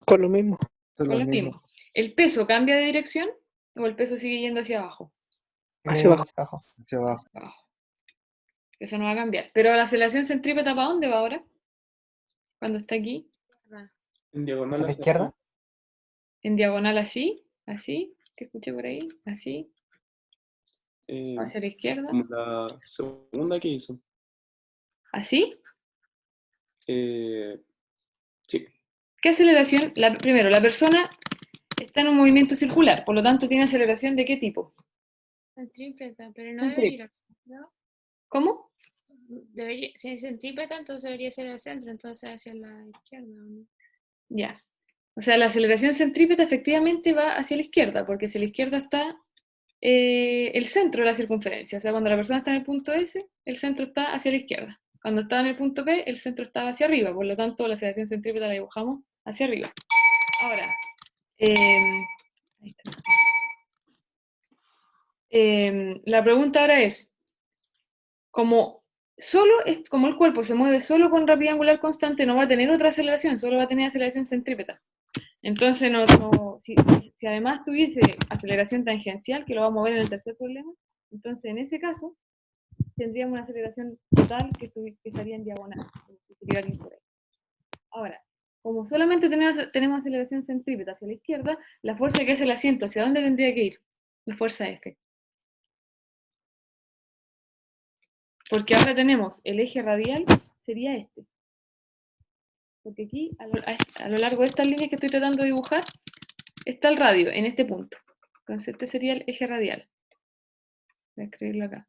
Con lo mismo. Con lo mismo. ¿El peso cambia de dirección o el peso sigue yendo hacia abajo? Hacia abajo. Hacia abajo. Eso no va a cambiar. Pero la aceleración centrípeta, ¿para dónde va ahora? Cuando está aquí. En diagonal ¿Hacia la hacia izquierda? arriba. En diagonal así, así, que escuché por ahí, así, hacia la izquierda. Como la segunda que hizo. ¿Así? Sí. ¿Qué aceleración? Primero, la persona está en un movimiento circular, por lo tanto tiene aceleración ¿de qué tipo? Centrípeta, pero no debería ir al centro. ¿Cómo? Debería, si es centrípeta, entonces debería ser al centro, entonces hacia la izquierda, ¿no? Ya. O sea, la aceleración centrípeta efectivamente va hacia la izquierda, porque hacia la izquierda está el centro de la circunferencia. O sea, cuando la persona está en el punto S, el centro está hacia la izquierda. Cuando está en el punto P, el centro está hacia arriba, por lo tanto la aceleración centrípeta la dibujamos hacia arriba. Ahora, ahí está. La pregunta ahora es, como el cuerpo se mueve solo con rapidez angular constante, no va a tener otra aceleración, solo va a tener aceleración centrípeta. Entonces, si además tuviese aceleración tangencial, que lo vamos a ver en el tercer problema, entonces en ese caso tendríamos una aceleración total que estaría en diagonal. Ahora, como solamente tenemos aceleración centrípeta hacia la izquierda, la fuerza que hace el asiento, ¿hacia dónde tendría que ir? La fuerza F. Porque ahora tenemos el eje radial, sería este. Porque aquí, a lo largo de estas líneas que estoy tratando de dibujar, está el radio, en este punto. Entonces este sería el eje radial. Voy a escribirlo acá.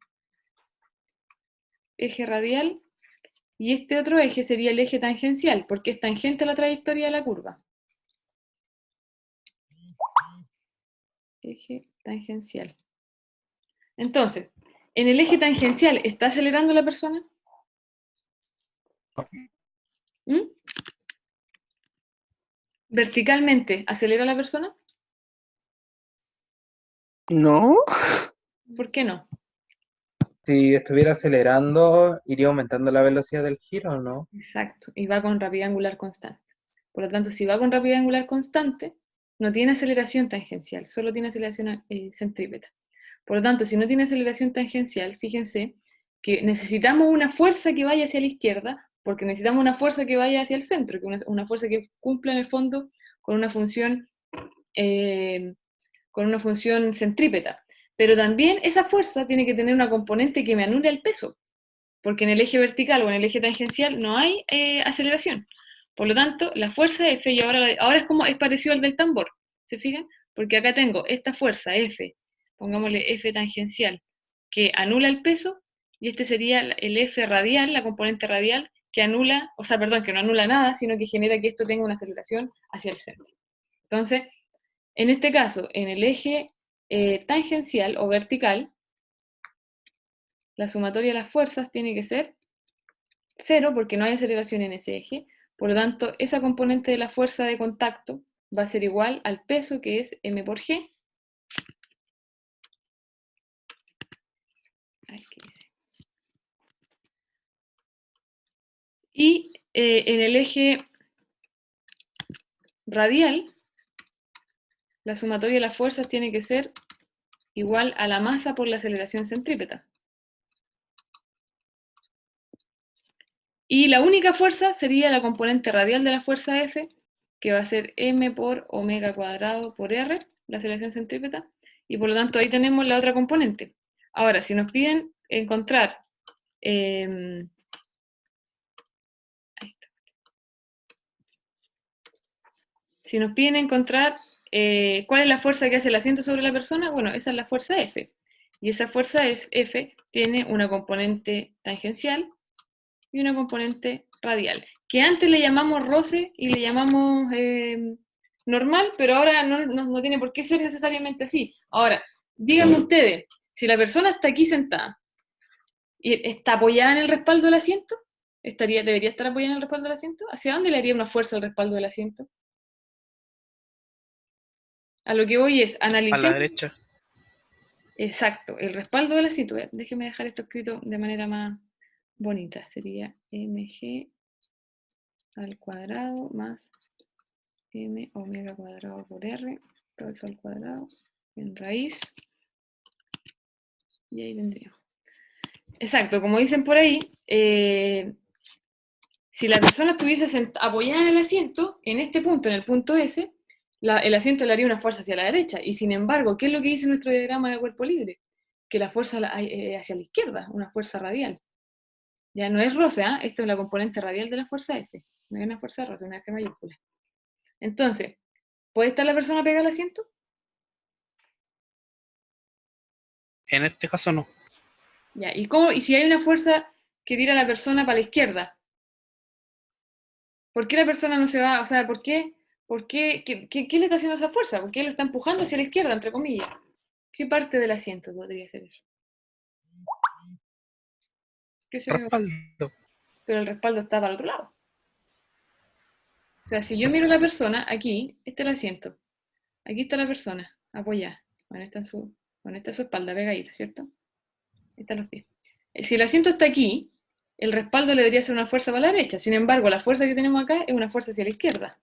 Eje radial, y este otro eje sería el eje tangencial, porque es tangente a la trayectoria de la curva. Eje tangencial. Entonces, ¿en el eje tangencial está acelerando la persona? ¿Mm? ¿Verticalmente acelera la persona? No. ¿Por qué no? Si estuviera acelerando, iría aumentando la velocidad del giro, ¿no? Exacto, y va con rapidez angular constante. Por lo tanto, si va con rapidez angular constante, no tiene aceleración tangencial, solo tiene aceleración centrípeta. Por lo tanto, si no tiene aceleración tangencial, fíjense que necesitamos una fuerza que vaya hacia la izquierda, porque necesitamos una fuerza que vaya hacia el centro, que una fuerza que cumpla en el fondo con una función centrípeta. Pero también esa fuerza tiene que tener una componente que me anule el peso, porque en el eje vertical o en el eje tangencial no hay aceleración. Por lo tanto, la fuerza F, y ahora es parecido al del tambor, ¿se fijan? Porque acá tengo esta fuerza F, pongámosle F tangencial, que anula el peso, y este sería el F radial, la componente radial, que anula, o sea, perdón, que no anula nada, sino que genera que esto tenga una aceleración hacia el centro. Entonces, en este caso, en el eje tangencial o vertical, la sumatoria de las fuerzas tiene que ser 0 porque no hay aceleración en ese eje. Por lo tanto, esa componente de la fuerza de contacto va a ser igual al peso, que es m por g. Y en el eje radial, la sumatoria de las fuerzas tiene que ser igual a la masa por la aceleración centrípeta. Y la única fuerza sería la componente radial de la fuerza F, que va a ser m por omega cuadrado por r, la aceleración centrípeta, y por lo tanto ahí tenemos la otra componente. Ahora, si nos piden encontrar cuál es la fuerza que hace el asiento sobre la persona, bueno, esa es la fuerza F. Y esa fuerza F tiene una componente tangencial y una componente radial, que antes le llamamos roce y le llamamos normal, pero ahora no tiene por qué ser necesariamente así. Ahora, díganme ustedes, si la persona está aquí sentada y está apoyada en el respaldo del asiento, ¿debería estar apoyada en el respaldo del asiento? ¿Hacia dónde le haría una fuerza el respaldo del asiento? A lo que voy es analizar. A la derecha. Exacto, el respaldo del asiento. Déjeme dejar esto escrito de manera más bonita. Sería mg al cuadrado más m omega cuadrado por r, todo eso al cuadrado, en raíz. Y ahí tendríamos. Exacto, como dicen por ahí, si la persona estuviese apoyada en el asiento, en este punto, en el punto S, el asiento le haría una fuerza hacia la derecha, y sin embargo, ¿qué es lo que dice nuestro diagrama de cuerpo libre? Que la fuerza hacia la izquierda, una fuerza radial. Ya no es roce, esto es la componente radial de la fuerza F, no es una fuerza roce, una F mayúscula. Entonces, ¿puede estar la persona pegada al asiento? En este caso no. Ya, ¿y si hay una fuerza que tira a la persona para la izquierda? ¿Por qué la persona no se va? O sea, ¿qué le está haciendo esa fuerza? ¿Por qué lo está empujando hacia la izquierda, entre comillas? ¿Qué parte del asiento podría ser eso? Respaldo. Pero el respaldo está para el otro lado. O sea, si yo miro a la persona, aquí, este es el asiento. Aquí está la persona, apoyada. Con esta su espalda pegadita, ¿cierto? Ahí están los pies. Si el asiento está aquí, el respaldo le debería ser una fuerza para la derecha. Sin embargo, la fuerza que tenemos acá es una fuerza hacia la izquierda.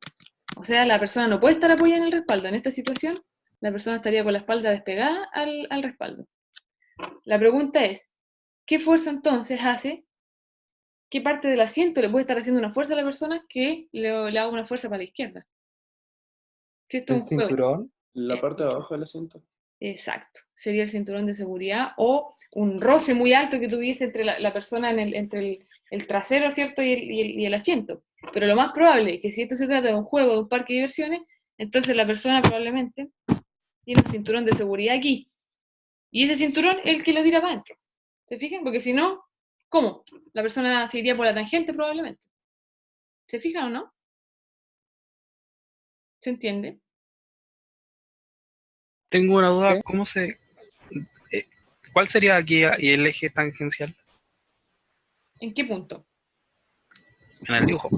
O sea, la persona no puede estar apoyada en el respaldo. En esta situación, la persona estaría con la espalda despegada al respaldo. La pregunta es, ¿qué fuerza entonces hace? ¿Qué parte del asiento le puede estar haciendo una fuerza a la persona que le haga una fuerza para la izquierda? Si esto ¿El es un juego. cinturón? La parte de abajo del asiento. Exacto. Sería el cinturón de seguridad o un roce muy alto que tuviese entre la persona entre el trasero, ¿cierto? Y el asiento. Pero lo más probable es que si esto se trata de un juego, de un parque de diversiones, entonces la persona probablemente tiene un cinturón de seguridad aquí. Y ese cinturón es el que lo tira para adentro. ¿Se fijan? Porque si no, ¿cómo? La persona se iría por la tangente probablemente. ¿Se fijan o no? ¿Se entiende? Tengo una duda, ¿cuál sería aquí el eje tangencial? ¿En qué punto? En el dibujo.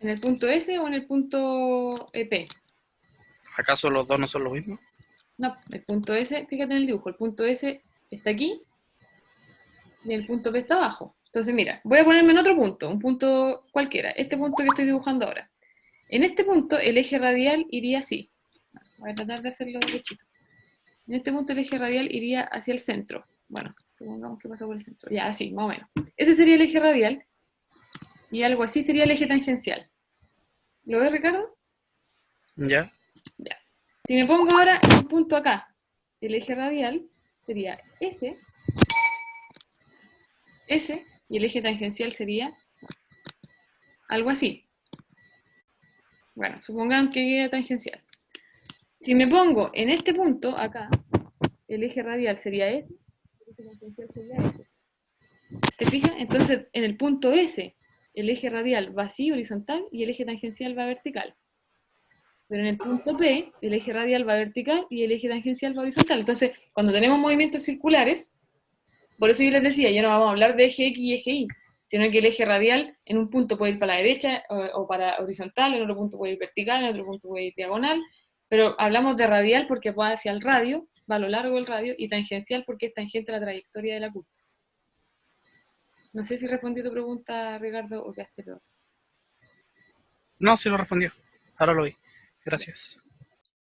¿En el punto S o en el punto P? ¿Acaso los dos no son lo mismo? No, el punto S, fíjate en el dibujo, el punto S está aquí y el punto P está abajo. Entonces mira, voy a ponerme en otro punto, un punto cualquiera, este punto que estoy dibujando ahora. En este punto el eje radial iría así. Voy a tratar de hacerlo derechito. En este punto el eje radial iría hacia el centro. Bueno, supongamos que pasa por el centro. Ya, así, más o menos. Ese sería el eje radial y algo así sería el eje tangencial. ¿Lo ves, Ricardo? Ya. Ya. Si me pongo ahora en un punto acá, el eje radial sería ese, y el eje tangencial sería algo así. Bueno, supongamos que es tangencial. Si me pongo en este punto, acá, el eje radial sería ese, el eje tangencial sería ese. ¿Te fijas? Entonces, en el punto S, el eje radial va así, horizontal, y el eje tangencial va vertical. Pero en el punto P, el eje radial va vertical y el eje tangencial va horizontal. Entonces, cuando tenemos movimientos circulares, por eso yo les decía, ya no vamos a hablar de eje X y eje Y, sino que el eje radial en un punto puede ir para la derecha o para horizontal, en otro punto puede ir vertical, en otro punto puede ir diagonal, pero hablamos de radial porque va hacia el radio, va a lo largo del radio, y tangencial porque es tangente a la trayectoria de la curva. No sé si respondí tu pregunta, Ricardo, o quedaste peor. No, sí lo respondió. Ahora lo vi. Gracias.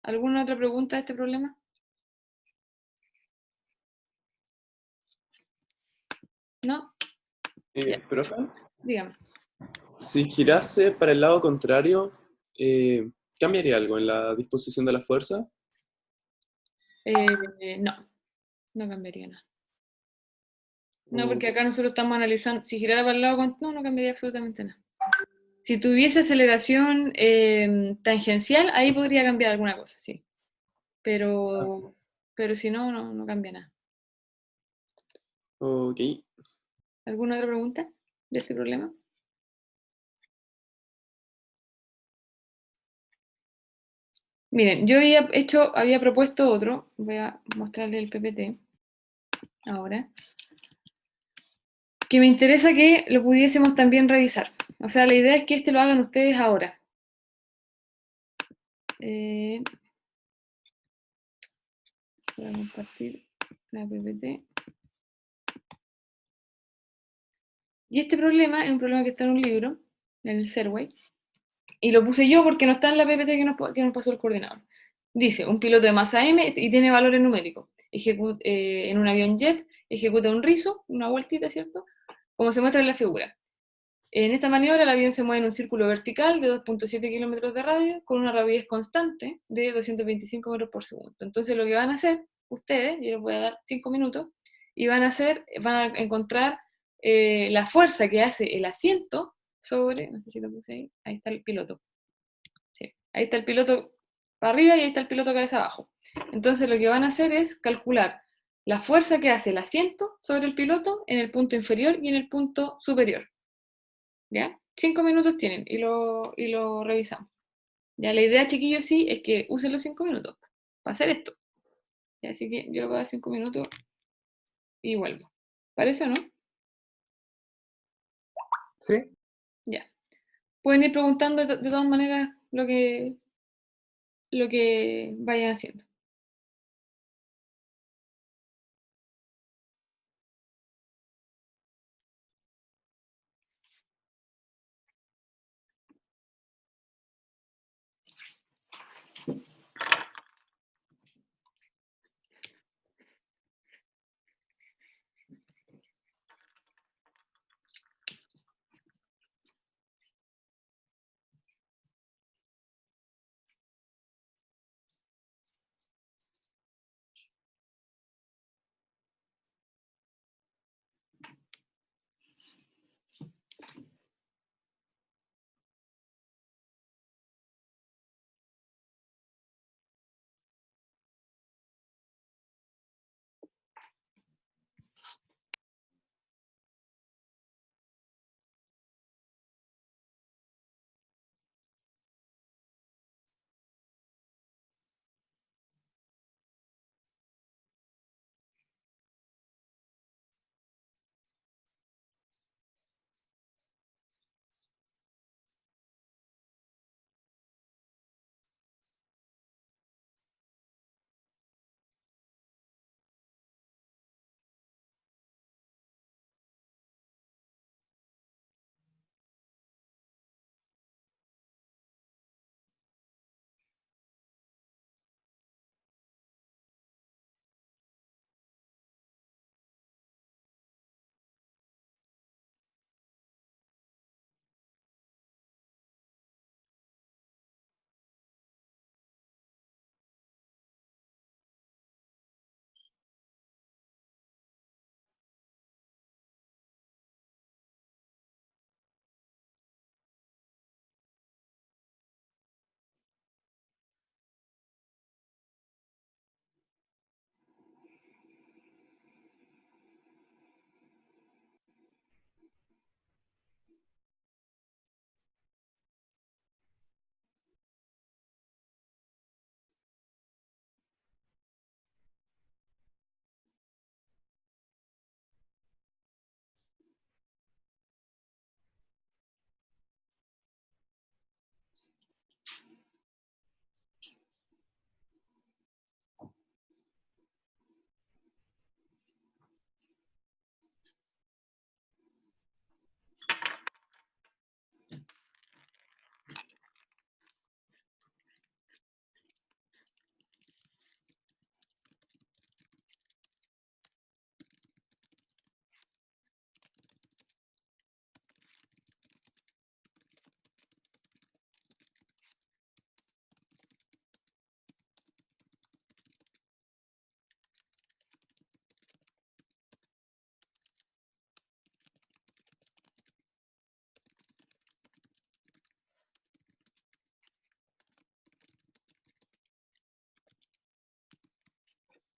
¿Alguna otra pregunta de este problema? ¿No? Profe, Dígame. si girase para el lado contrario, ¿cambiaría algo en la disposición de la fuerza? No, no cambiaría nada. No, porque Ok. acá nosotros estamos analizando, si girara para el lado contrario, no cambiaría absolutamente nada. Si tuviese aceleración tangencial, ahí podría cambiar alguna cosa, sí. Pero si no, no cambia nada. Ok. ¿Alguna otra pregunta de este problema? Miren, yo había propuesto otro, voy a mostrarles el PPT ahora, que me interesa que lo pudiésemos también revisar. O sea, la idea es que este lo hagan ustedes ahora. Voy a compartir la PPT. Y este problema es un problema que está en un libro, en el Serway, y lo puse yo porque no está en la PPT que nos pasó el coordinador. Dice, un piloto de masa M y tiene valores numéricos. En un avión jet, ejecuta un rizo, una vueltita, ¿cierto? Como se muestra en la figura. En esta maniobra el avión se mueve en un círculo vertical de 2.7 kilómetros de radio con una rapidez constante de 225 metros por segundo. Entonces lo que van a hacer ustedes, yo les voy a dar 5 minutos, y van a encontrar la fuerza que hace el asiento sobre, no sé si lo puse ahí está el piloto. Sí, ahí está el piloto para arriba y ahí está el piloto cabeza abajo. Entonces lo que van a hacer es calcular la fuerza que hace el asiento sobre el piloto en el punto inferior y en el punto superior. ¿Ya? 5 minutos tienen y lo revisamos. Ya, la idea, chiquillos, sí, es que usen los 5 minutos para hacer esto. ¿Ya? Así que yo le voy a dar 5 minutos y vuelvo. ¿Parece o no? Sí. Ya. Pueden ir preguntando de todas maneras lo que vayan haciendo.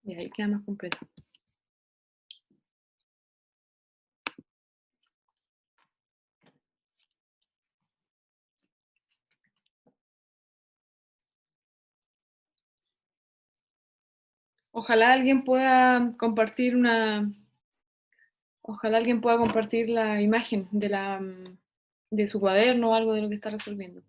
Y ahí queda más completo. Ojalá alguien pueda compartir la imagen de su cuaderno o algo de lo que está resolviendo.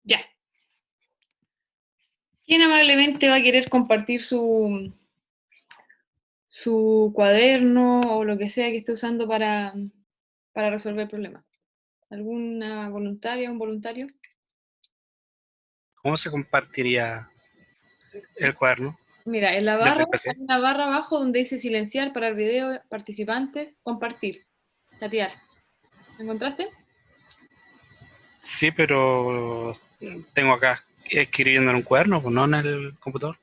Ya. ¿Quién amablemente va a querer compartir su cuaderno o lo que sea que esté usando para resolver el problema? ¿Alguna voluntaria, un voluntario? ¿Cómo se compartiría el cuaderno? Mira, en la desde barra el PC? hay una barra abajo donde dice silenciar, parar video, participantes, compartir, chatear. ¿Lo encontraste? Sí, pero tengo acá escribiendo en un cuaderno, pues no en el computador.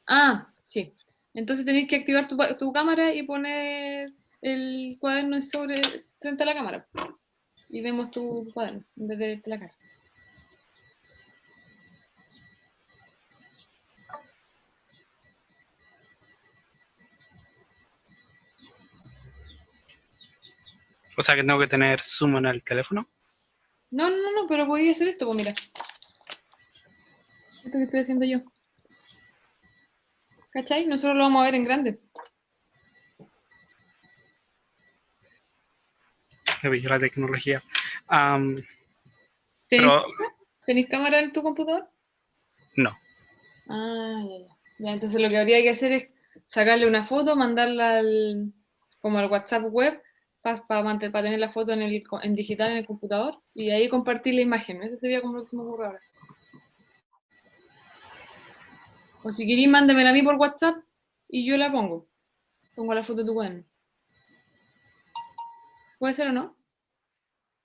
Ah, sí. Entonces tenés que activar tu cámara y poner el cuaderno frente a la cámara. Y vemos tu cuaderno en vez de verte la cara. O sea que tengo que tener Zoom en el teléfono. No, pero podía hacer esto, pues mira. Esto que estoy haciendo yo. ¿Cachai? Nosotros lo vamos a ver en grande. Me pilló la tecnología. ¿Tenés, Pero ¿Tenés cámara en tu computador? no. Ah, ya. Ya, entonces lo que habría que hacer es sacarle una foto, mandarla como al WhatsApp web para tener la foto en digital en el computador y ahí compartir la imagen. Eso sería como lo que se me ocurre ahora. O si querís, mándamela a mí por WhatsApp y yo la pongo. Pongo la foto de tu cuaderno. ¿Puede ser o no?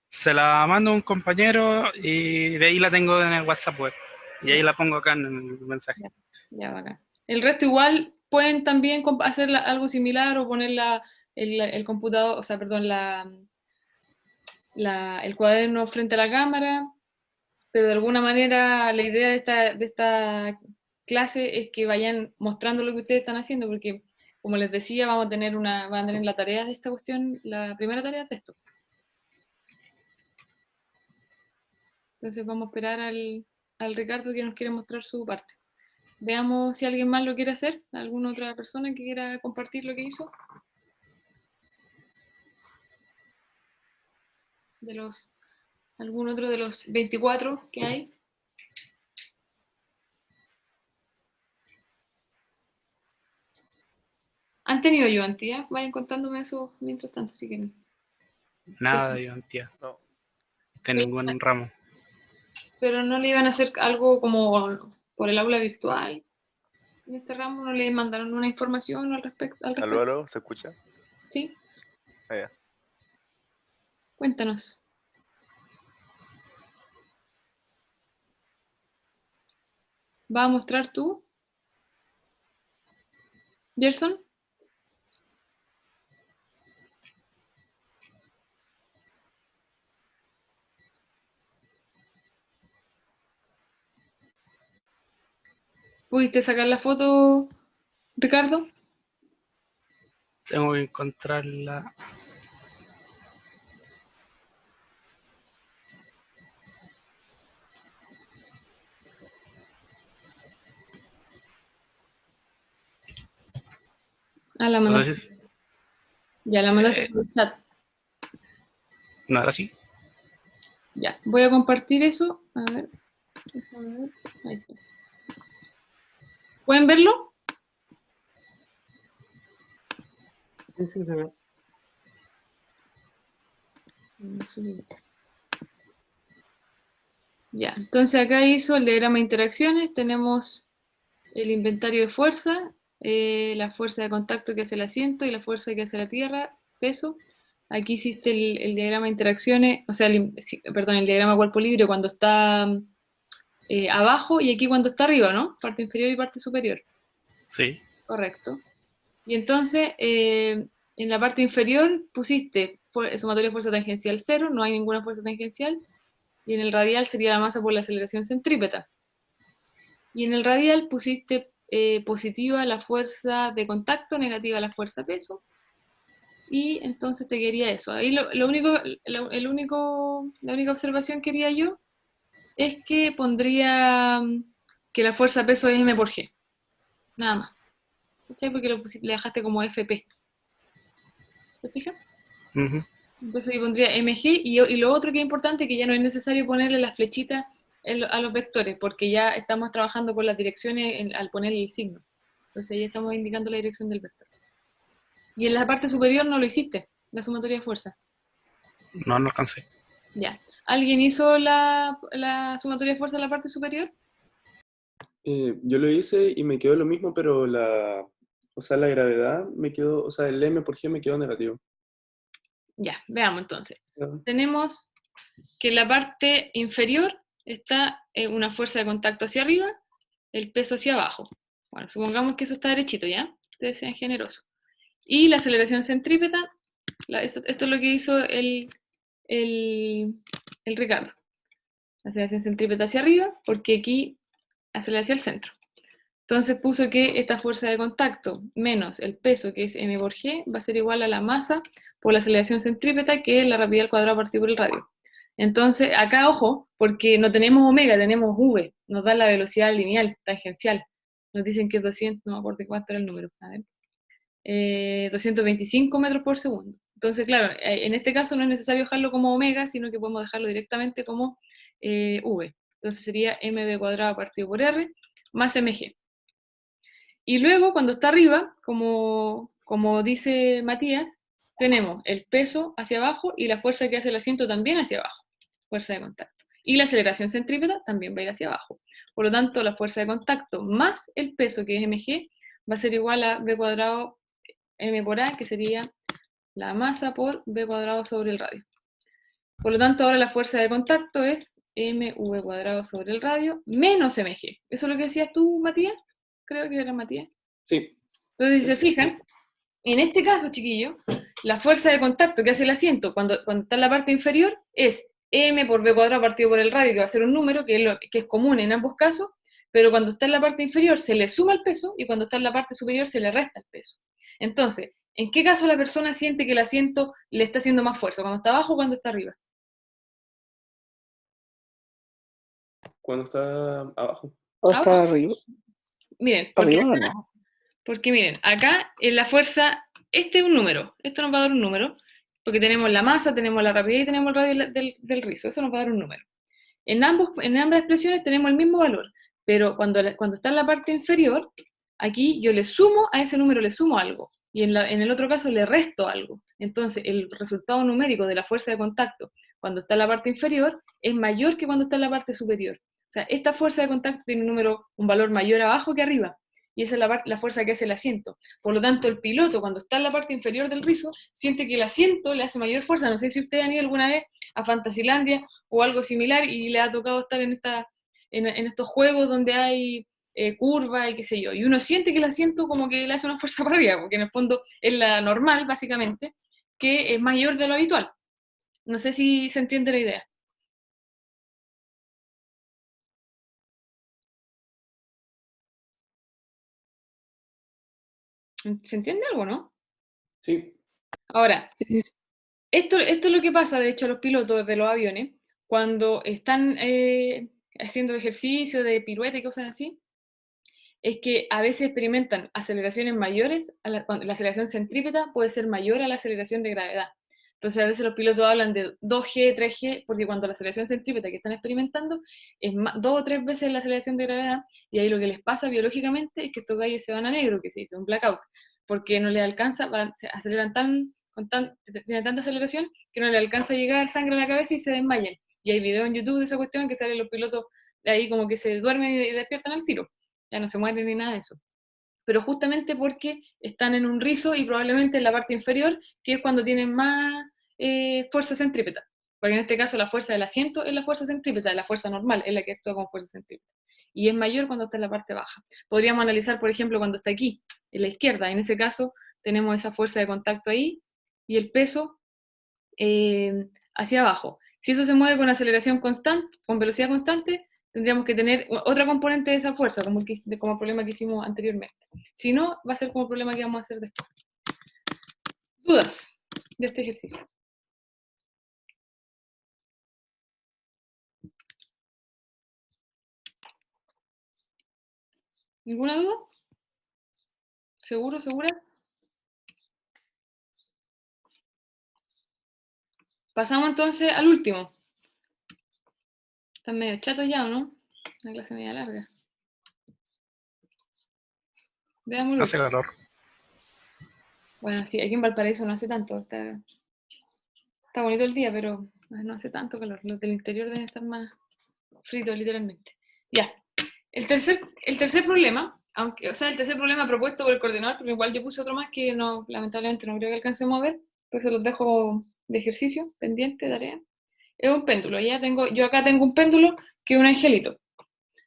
Se la mando a un compañero y de ahí la tengo en el WhatsApp web. Y ahí la pongo acá en el mensaje. Ya, bacán. El resto igual pueden también hacer algo similar o poner el computador, o sea, perdón, el cuaderno frente a la cámara, pero de alguna manera la idea de esta clase es que vayan mostrando lo que ustedes están haciendo, porque como les decía, van a tener la tarea de esta cuestión, la primera tarea de texto. Entonces vamos a esperar al Ricardo que nos quiere mostrar su parte. Veamos si alguien más lo quiere hacer, alguna otra persona que quiera compartir lo que hizo. ¿Algún otro de los 24 que hay? ¿Han tenido ayudantía? Vayan contándome eso mientras tanto, si quieren. Nada de ayudantía. No. De ningún ramo. Pero no le iban a hacer algo como por el aula virtual. En este ramo no le mandaron una información al respecto. ¿Aló? ¿Se escucha? Sí. Ya. Cuéntanos. ¿Va a mostrar tú, Gerson? ¿Pudiste sacar la foto, Ricardo? Tengo que encontrarla. La mandaste. Entonces, ya la mandaste por el chat. ¿No era así? Ya, voy a compartir eso. A ver. Déjame ver. Ahí está. ¿Pueden verlo? Sí, se ve. Ya, entonces acá hizo el diagrama de interacciones. Tenemos el inventario de fuerza, la fuerza de contacto que hace el asiento y la fuerza que hace la tierra, peso. Aquí hiciste el diagrama de interacciones, o sea, el diagrama cuerpo libre cuando está abajo y aquí cuando está arriba, ¿no? Parte inferior y parte superior. Sí. Correcto. Y entonces, en la parte inferior pusiste sumatoria de fuerza tangencial 0, no hay ninguna fuerza tangencial, y en el radial sería la masa por la aceleración centrípeta. Y en el radial pusiste positiva la fuerza de contacto, negativa la fuerza peso, y entonces te quedaría eso. Ahí la única observación que haría yo es que pondría que la fuerza peso es m por g, nada más. ¿Cachai? Porque le dejaste como FP. ¿Te fijas? Entonces yo pondría mg, y lo otro que es importante, que ya no es necesario ponerle las flechitas a los vectores, porque ya estamos trabajando con las direcciones al poner el signo. Entonces ya estamos indicando la dirección del vector. Y en la parte superior no lo hiciste, la sumatoria de fuerza. No alcancé. Ya. ¿Alguien hizo la sumatoria de fuerza en la parte superior? Yo lo hice y me quedó lo mismo, pero la gravedad me quedó, o sea, el m por g me quedó negativo. Ya, veamos entonces. Tenemos que en la parte inferior está una fuerza de contacto hacia arriba, el peso hacia abajo. Bueno, supongamos que eso está derechito, ¿ya? Ustedes sean generosos. Y la aceleración centrípeta, esto es lo que hizo el Ricardo. La aceleración centrípeta hacia arriba, porque aquí acelera hacia el centro. Entonces puso que esta fuerza de contacto menos el peso, que es m por g, va a ser igual a la masa por la aceleración centrípeta, que es la rapidez al cuadrado partido por el radio. Entonces, acá, ojo, porque no tenemos omega, tenemos v, nos da la velocidad lineal, tangencial. Nos dicen que es 200, no me acuerdo cuánto era el número, a ver. 225 metros por segundo. Entonces, claro, en este caso no es necesario dejarlo como omega, sino que podemos dejarlo directamente como v. Entonces sería mv cuadrado partido por r más mg. Y luego, cuando está arriba, como dice Matías, tenemos el peso hacia abajo y la fuerza que hace el asiento también hacia abajo, fuerza de contacto. Y la aceleración centrípeta también va a ir hacia abajo. Por lo tanto, la fuerza de contacto más el peso, que es mg, va a ser igual a v cuadrado m por a, que sería la masa por v cuadrado sobre el radio. Por lo tanto, ahora la fuerza de contacto es mv cuadrado sobre el radio menos mg. ¿Eso es lo que decías tú, Matías? Creo que era Matías. Sí. Entonces, si se fijan, en este caso, chiquillos, la fuerza de contacto que hace el asiento cuando está en la parte inferior es m por b cuadrado partido por el radio, que va a ser un número que es común en ambos casos, pero cuando está en la parte inferior se le suma el peso y cuando está en la parte superior se le resta el peso. Entonces, ¿en qué caso la persona siente que el asiento le está haciendo más fuerza? ¿Cuando está abajo o cuando está arriba? Cuando está abajo. ¿O está arriba? Miren, ¿Arriba o no? porque miren, acá en la fuerza, este es un número, esto nos va a dar un número, porque tenemos la masa, tenemos la rapidez y tenemos el radio del rizo, eso nos va a dar un número. En ambas expresiones tenemos el mismo valor, pero cuando está en la parte inferior, aquí yo le sumo a ese número, le sumo algo, y en el otro caso le resto algo. Entonces, el resultado numérico de la fuerza de contacto cuando está en la parte inferior es mayor que cuando está en la parte superior. O sea, esta fuerza de contacto tiene un valor mayor abajo que arriba, y esa es la fuerza que hace el asiento. Por lo tanto, el piloto, cuando está en la parte inferior del rizo, siente que el asiento le hace mayor fuerza. No sé si ustedes han ido alguna vez a Fantasilandia o algo similar y le ha tocado estar en estos juegos donde hay curva y qué sé yo, y uno siente que el asiento como que le hace una fuerza para arriba, porque en el fondo es la normal, básicamente, que es mayor de lo habitual. No sé si se entiende la idea. ¿Se entiende algo, no? Sí. Ahora, esto es lo que pasa, de hecho, a los pilotos de los aviones, cuando están haciendo ejercicio de pirueta y cosas así, es que a veces experimentan aceleraciones mayores, cuando la aceleración centrípeta puede ser mayor a la aceleración de gravedad. Entonces a veces los pilotos hablan de 2G, 3G, porque cuando la aceleración centrípeta que están experimentando es 2 o 3 veces la aceleración de gravedad, y ahí lo que les pasa biológicamente es que estos gallos se van a negro, que se dice un blackout, porque no les alcanza, se aceleran tiene tanta aceleración que no les alcanza a llegar sangre a la cabeza y se desmayan. Y hay videos en YouTube de esa cuestión en que salen los pilotos de ahí como que se duermen y despiertan al tiro. Ya no se mueren ni nada de eso. Pero justamente porque están en un rizo y probablemente en la parte inferior, que es cuando tienen más fuerza centrípeta. Porque en este caso la fuerza del asiento es la fuerza centrípeta, la fuerza normal es la que actúa como fuerza centrípeta. Y es mayor cuando está en la parte baja. Podríamos analizar, por ejemplo, cuando está aquí, en la izquierda. En ese caso tenemos esa fuerza de contacto ahí y el peso hacia abajo. Si eso se mueve con aceleración constante, con velocidad constante, tendríamos que tener otra componente de esa fuerza, como el problema que hicimos anteriormente. Si no, va a ser como el problema que vamos a hacer después. ¿Dudas de este ejercicio? ¿Ninguna duda? ¿Seguro, seguras? Pasamos entonces al último. Están medio chatos ya, ¿o no? Una clase media larga. Veámoslo. Hace calor. Bueno, sí, aquí en Valparaíso no hace tanto. Está bonito el día, pero no hace tanto calor. Los del interior deben estar más fritos, literalmente. Ya. El tercer problema, el tercer problema propuesto por el coordinador, porque igual yo puse otro más que no, lamentablemente no creo que alcancemos a ver, pues se los dejo de ejercicio, pendiente, tarea. Es un péndulo. Yo acá tengo un péndulo que es un angelito.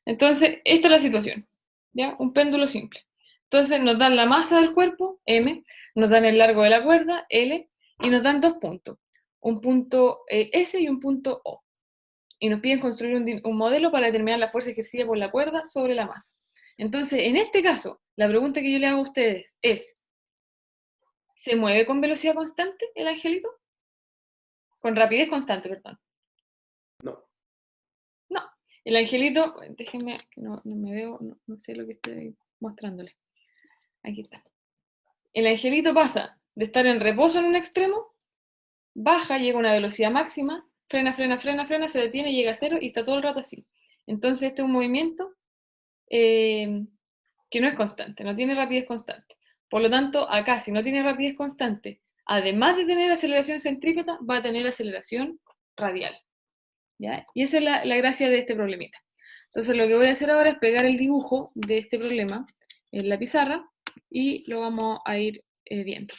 Entonces, esta es la situación. ¿Ya? Un péndulo simple. Entonces, nos dan la masa del cuerpo, M, nos dan el largo de la cuerda, L, y nos dan 2 puntos. Un punto S y un punto O. Y nos piden construir un modelo para determinar la fuerza ejercida por la cuerda sobre la masa. Entonces, en este caso, la pregunta que yo le hago a ustedes es, ¿se mueve con velocidad constante el angelito? Con rapidez constante, perdón. No. No. El angelito, déjenme, que no me veo, no sé lo que estoy mostrándole. Aquí está. El angelito pasa de estar en reposo en un extremo, baja, llega a una velocidad máxima, frena, se detiene, llega a cero y está todo el rato así. Entonces este es un movimiento que no es constante, no tiene rapidez constante. Por lo tanto, acá, si no tiene rapidez constante, además de tener aceleración centrípeta, va a tener aceleración radial. ¿Ya? Y esa es la gracia de este problemita. Entonces lo que voy a hacer ahora es pegar el dibujo de este problema en la pizarra y lo vamos a ir viendo.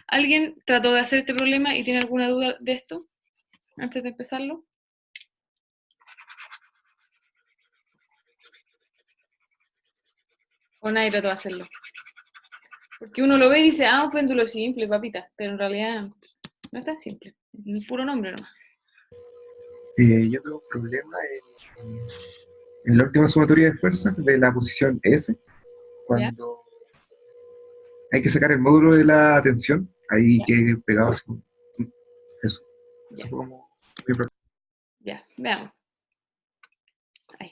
¿Alguien trató de hacer este problema y tiene alguna duda de esto antes de empezarlo? ¿O nadie trató de hacerlo? Porque uno lo ve y dice, un péndulo simple, papita, pero en realidad no es tan simple, es un puro nombre nomás. Yo tengo un problema en la última sumatoria de fuerzas de la posición S, cuando hay que sacar el módulo de la tensión, ahí que pegado así como... Eso fue como mi problema. Ya, veamos. Ahí.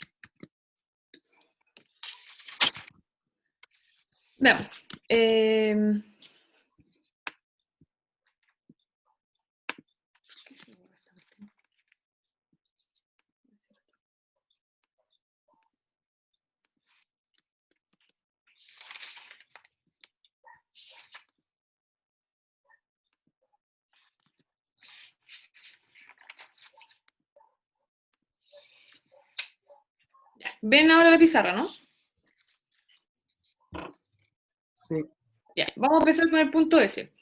Veamos. ¿Qué se me borra esta cuestión? Ya. Ven ahora la pizarra, ¿no? Sí. Ya, vamos a empezar con el punto S.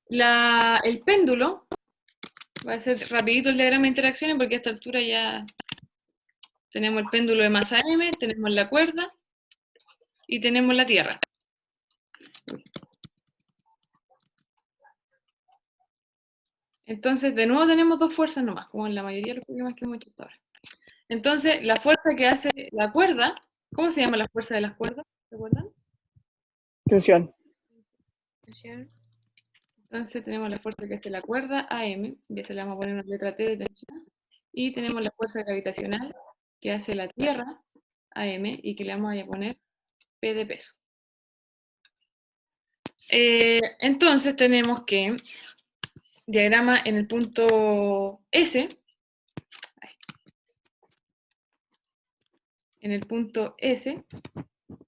El péndulo, va a ser rapidito el diagrama de interacciones porque a esta altura ya tenemos el péndulo de masa M, tenemos la cuerda y tenemos la tierra. Entonces, de nuevo tenemos dos fuerzas nomás, como en la mayoría de los problemas que hemos hecho hasta ahora. Entonces, la fuerza que hace la cuerda, ¿cómo se llama la fuerza de las cuerdas? ¿Se acuerdan? Tensión. Tensión. Entonces tenemos la fuerza que hace la cuerda AM, y eso le vamos a poner una letra T de tensión, y tenemos la fuerza gravitacional que hace la tierra AM y que le vamos a poner P de peso. Entonces tenemos que diagrama en el punto S, en el punto S,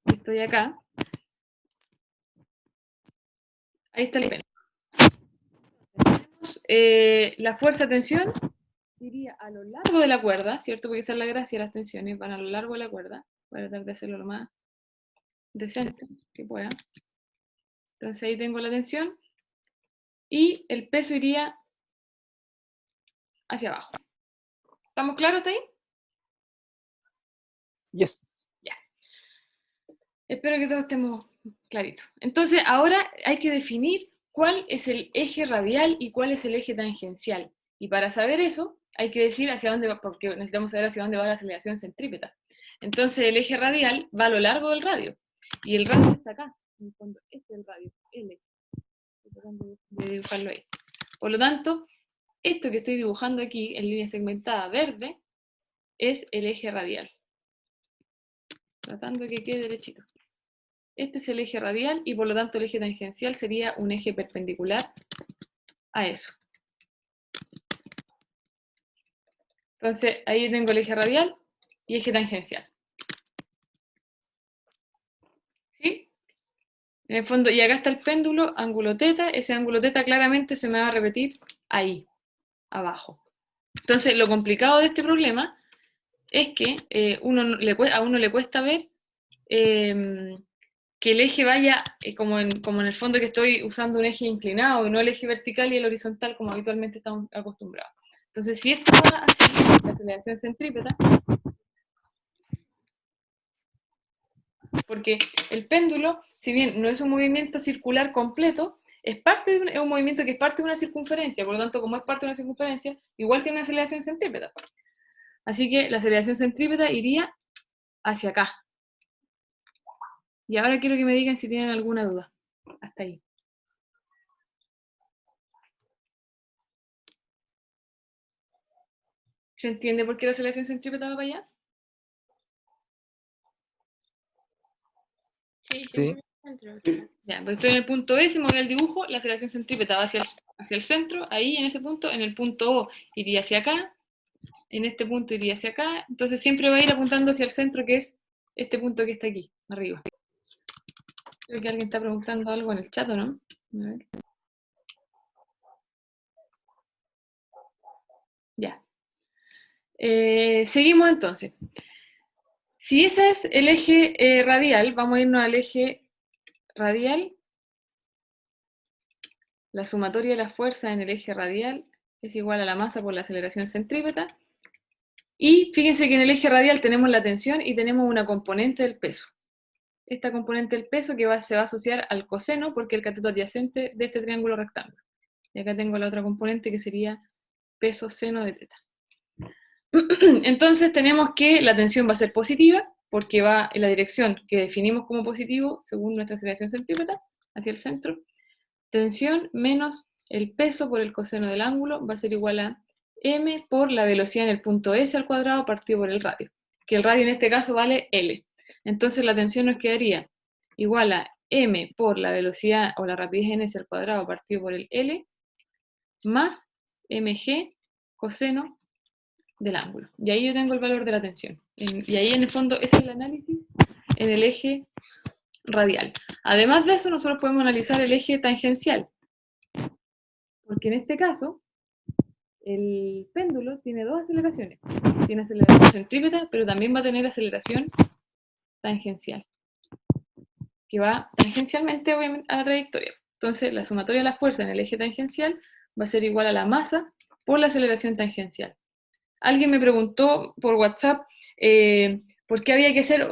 que estoy acá, ahí está el péndulo. La fuerza-tensión iría a lo largo de la cuerda, ¿cierto? Porque esa es la gracia, las tensiones van a lo largo de la cuerda. Voy a tratar de hacerlo lo más decente que pueda. Entonces ahí tengo la tensión y el peso iría hacia abajo. ¿Estamos claros hasta ahí? Yes. Ya. Espero que todos estemos claritos. Entonces ahora hay que definir cuál es el eje radial y cuál es el eje tangencial. Y para saber eso, hay que decir hacia dónde va, porque necesitamos saber hacia dónde va la aceleración centrípeta. Entonces el eje radial va a lo largo del radio. Y el radio está acá. En el fondo, este es el radio, L. De dibujarlo ahí. Por lo tanto, esto que estoy dibujando aquí en línea segmentada verde es el eje radial. Tratando de que quede derechito. Este es el eje radial y por lo tanto el eje tangencial sería un eje perpendicular a eso. Entonces ahí tengo el eje radial y eje tangencial. ¿Sí? En el fondo, y acá está el péndulo, ángulo teta, ese ángulo teta claramente se me va a repetir ahí, abajo. Entonces lo complicado de este problema es que a uno le cuesta ver que el eje vaya como en el fondo que estoy usando un eje inclinado y no el eje vertical y el horizontal como habitualmente estamos acostumbrados. Entonces, si esto va así, la aceleración centrípeta, porque el péndulo, si bien no es un movimiento circular completo, es un movimiento que es parte de una circunferencia, por lo tanto, como es parte de una circunferencia, igual tiene una aceleración centrípeta. Así que la aceleración centrípeta iría hacia acá. Y ahora quiero que me digan si tienen alguna duda. Hasta ahí. ¿Se entiende por qué la aceleración centrípeta va para allá? Sí. Ya, pues estoy en el punto S, me voy al dibujo, la aceleración centrípeta va hacia el centro, ahí en ese punto, en el punto O iría hacia acá, en este punto iría hacia acá, entonces siempre va a ir apuntando hacia el centro, que es este punto que está aquí, arriba. Creo que alguien está preguntando algo en el chat, ¿o no? A ver. Ya. Seguimos entonces. Si ese es el eje radial, vamos a irnos al eje radial. La sumatoria de las fuerzas en el eje radial es igual a la masa por la aceleración centrípeta. Y fíjense que en el eje radial tenemos la tensión y tenemos una componente del peso. esta componente del peso que se va a asociar al coseno, porque es el cateto adyacente de este triángulo rectángulo. Y acá tengo la otra componente que sería peso seno de teta. Entonces tenemos que la tensión va a ser positiva, porque va en la dirección que definimos como positivo, según nuestra aceleración centrípeta, hacia el centro. Tensión menos el peso por el coseno del ángulo va a ser igual a m por la velocidad en el punto S al cuadrado partido por el radio, que el radio en este caso vale L. Entonces la tensión nos quedaría igual a m por la velocidad o la rapidez en S al cuadrado partido por el L, más mg coseno del ángulo. Y ahí yo tengo el valor de la tensión. Y ahí en el fondo ese es el análisis en el eje radial. Además de eso, nosotros podemos analizar el eje tangencial. Porque en este caso, el péndulo tiene dos aceleraciones. Tiene aceleración centrípeta, pero también va a tener aceleración tangencial, que va tangencialmente, obviamente, a la trayectoria. Entonces, la sumatoria de la fuerza en el eje tangencial va a ser igual a la masa por la aceleración tangencial. Alguien me preguntó por WhatsApp por qué había que hacer,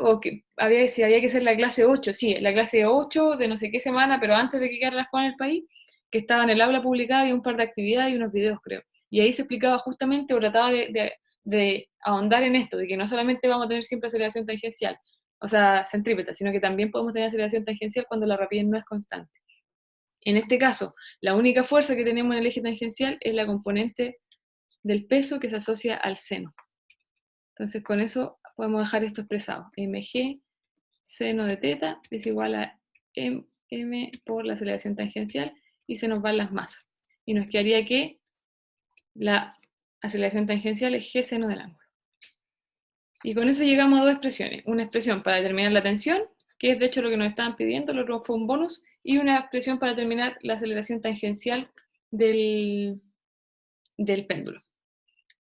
si había que hacer la clase 8. Sí, la clase 8 de no sé qué semana, pero antes de que quedara la escuela en el país, que estaba en el aula publicada, había un par de actividades y unos videos, creo. Y ahí se explicaba justamente, o trataba de ahondar en esto, de que no solamente vamos a tener siempre aceleración tangencial, o sea, centrípeta, sino que también podemos tener aceleración tangencial cuando la rapidez no es constante. En este caso, la única fuerza que tenemos en el eje tangencial es la componente del peso que se asocia al seno. Entonces con eso podemos dejar esto expresado. mg seno de teta es igual a m por la aceleración tangencial y se nos van las masas. Y nos quedaría que la aceleración tangencial es g seno del ángulo. Y con eso llegamos a dos expresiones. Una expresión para determinar la tensión, que es de hecho lo que nos estaban pidiendo, lo otro fue un bonus, y una expresión para determinar la aceleración tangencial del péndulo.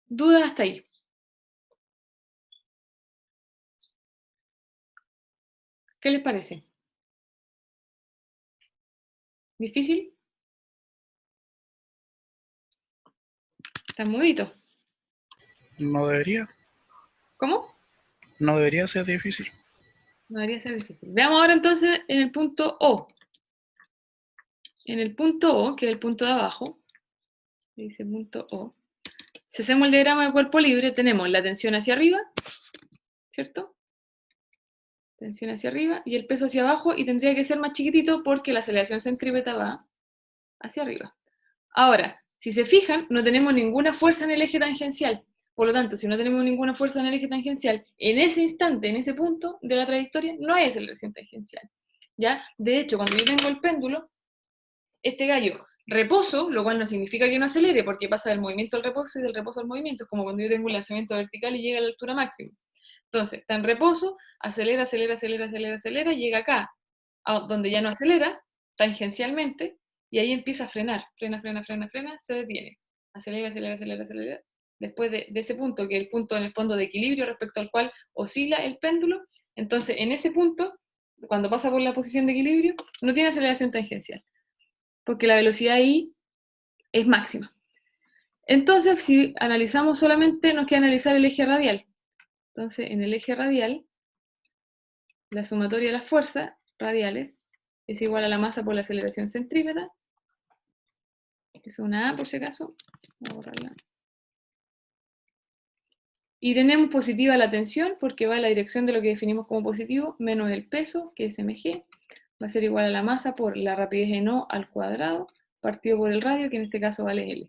¿Dudas hasta ahí? ¿Qué les parece? ¿Difícil? ¿Está mudito? No debería. ¿Cómo? No debería ser difícil. No debería ser difícil. Veamos ahora entonces en el punto O. En el punto O, que es el punto de abajo, dice punto O, si hacemos el diagrama de cuerpo libre, tenemos la tensión hacia arriba, ¿cierto? Tensión hacia arriba, y el peso hacia abajo, y tendría que ser más chiquitito porque la aceleración centrípeta va hacia arriba. Ahora, si se fijan, no tenemos ninguna fuerza en el eje tangencial. Por lo tanto, si no tenemos ninguna fuerza en el eje tangencial, en ese instante, en ese punto de la trayectoria, no hay aceleración tangencial. ¿Ya? De hecho, cuando yo tengo el péndulo, este gallo reposo, lo cual no significa que no acelere, porque pasa del movimiento al reposo y del reposo al movimiento. Es como cuando yo tengo un lanzamiento vertical y llega a la altura máxima. Entonces, está en reposo, acelera, acelera, acelera, acelera, acelera, llega acá, donde ya no acelera, tangencialmente, y ahí empieza a frenar, frena, frena, frena, frena, se detiene, acelera, acelera, acelera, acelera. Después de ese punto, que es el punto en el fondo de equilibrio respecto al cual oscila el péndulo, entonces en ese punto, cuando pasa por la posición de equilibrio, no tiene aceleración tangencial, porque la velocidad ahí es máxima. Entonces, si analizamos solamente, nos queda analizar el eje radial. Entonces, en el eje radial, la sumatoria de las fuerzas radiales es igual a la masa por la aceleración centrípeta, que es una A por si acaso, voy a borrarla. Y tenemos positiva la tensión, porque va en la dirección de lo que definimos como positivo, menos el peso, que es mg, va a ser igual a la masa por la rapidez en O al cuadrado, partido por el radio, que en este caso vale L.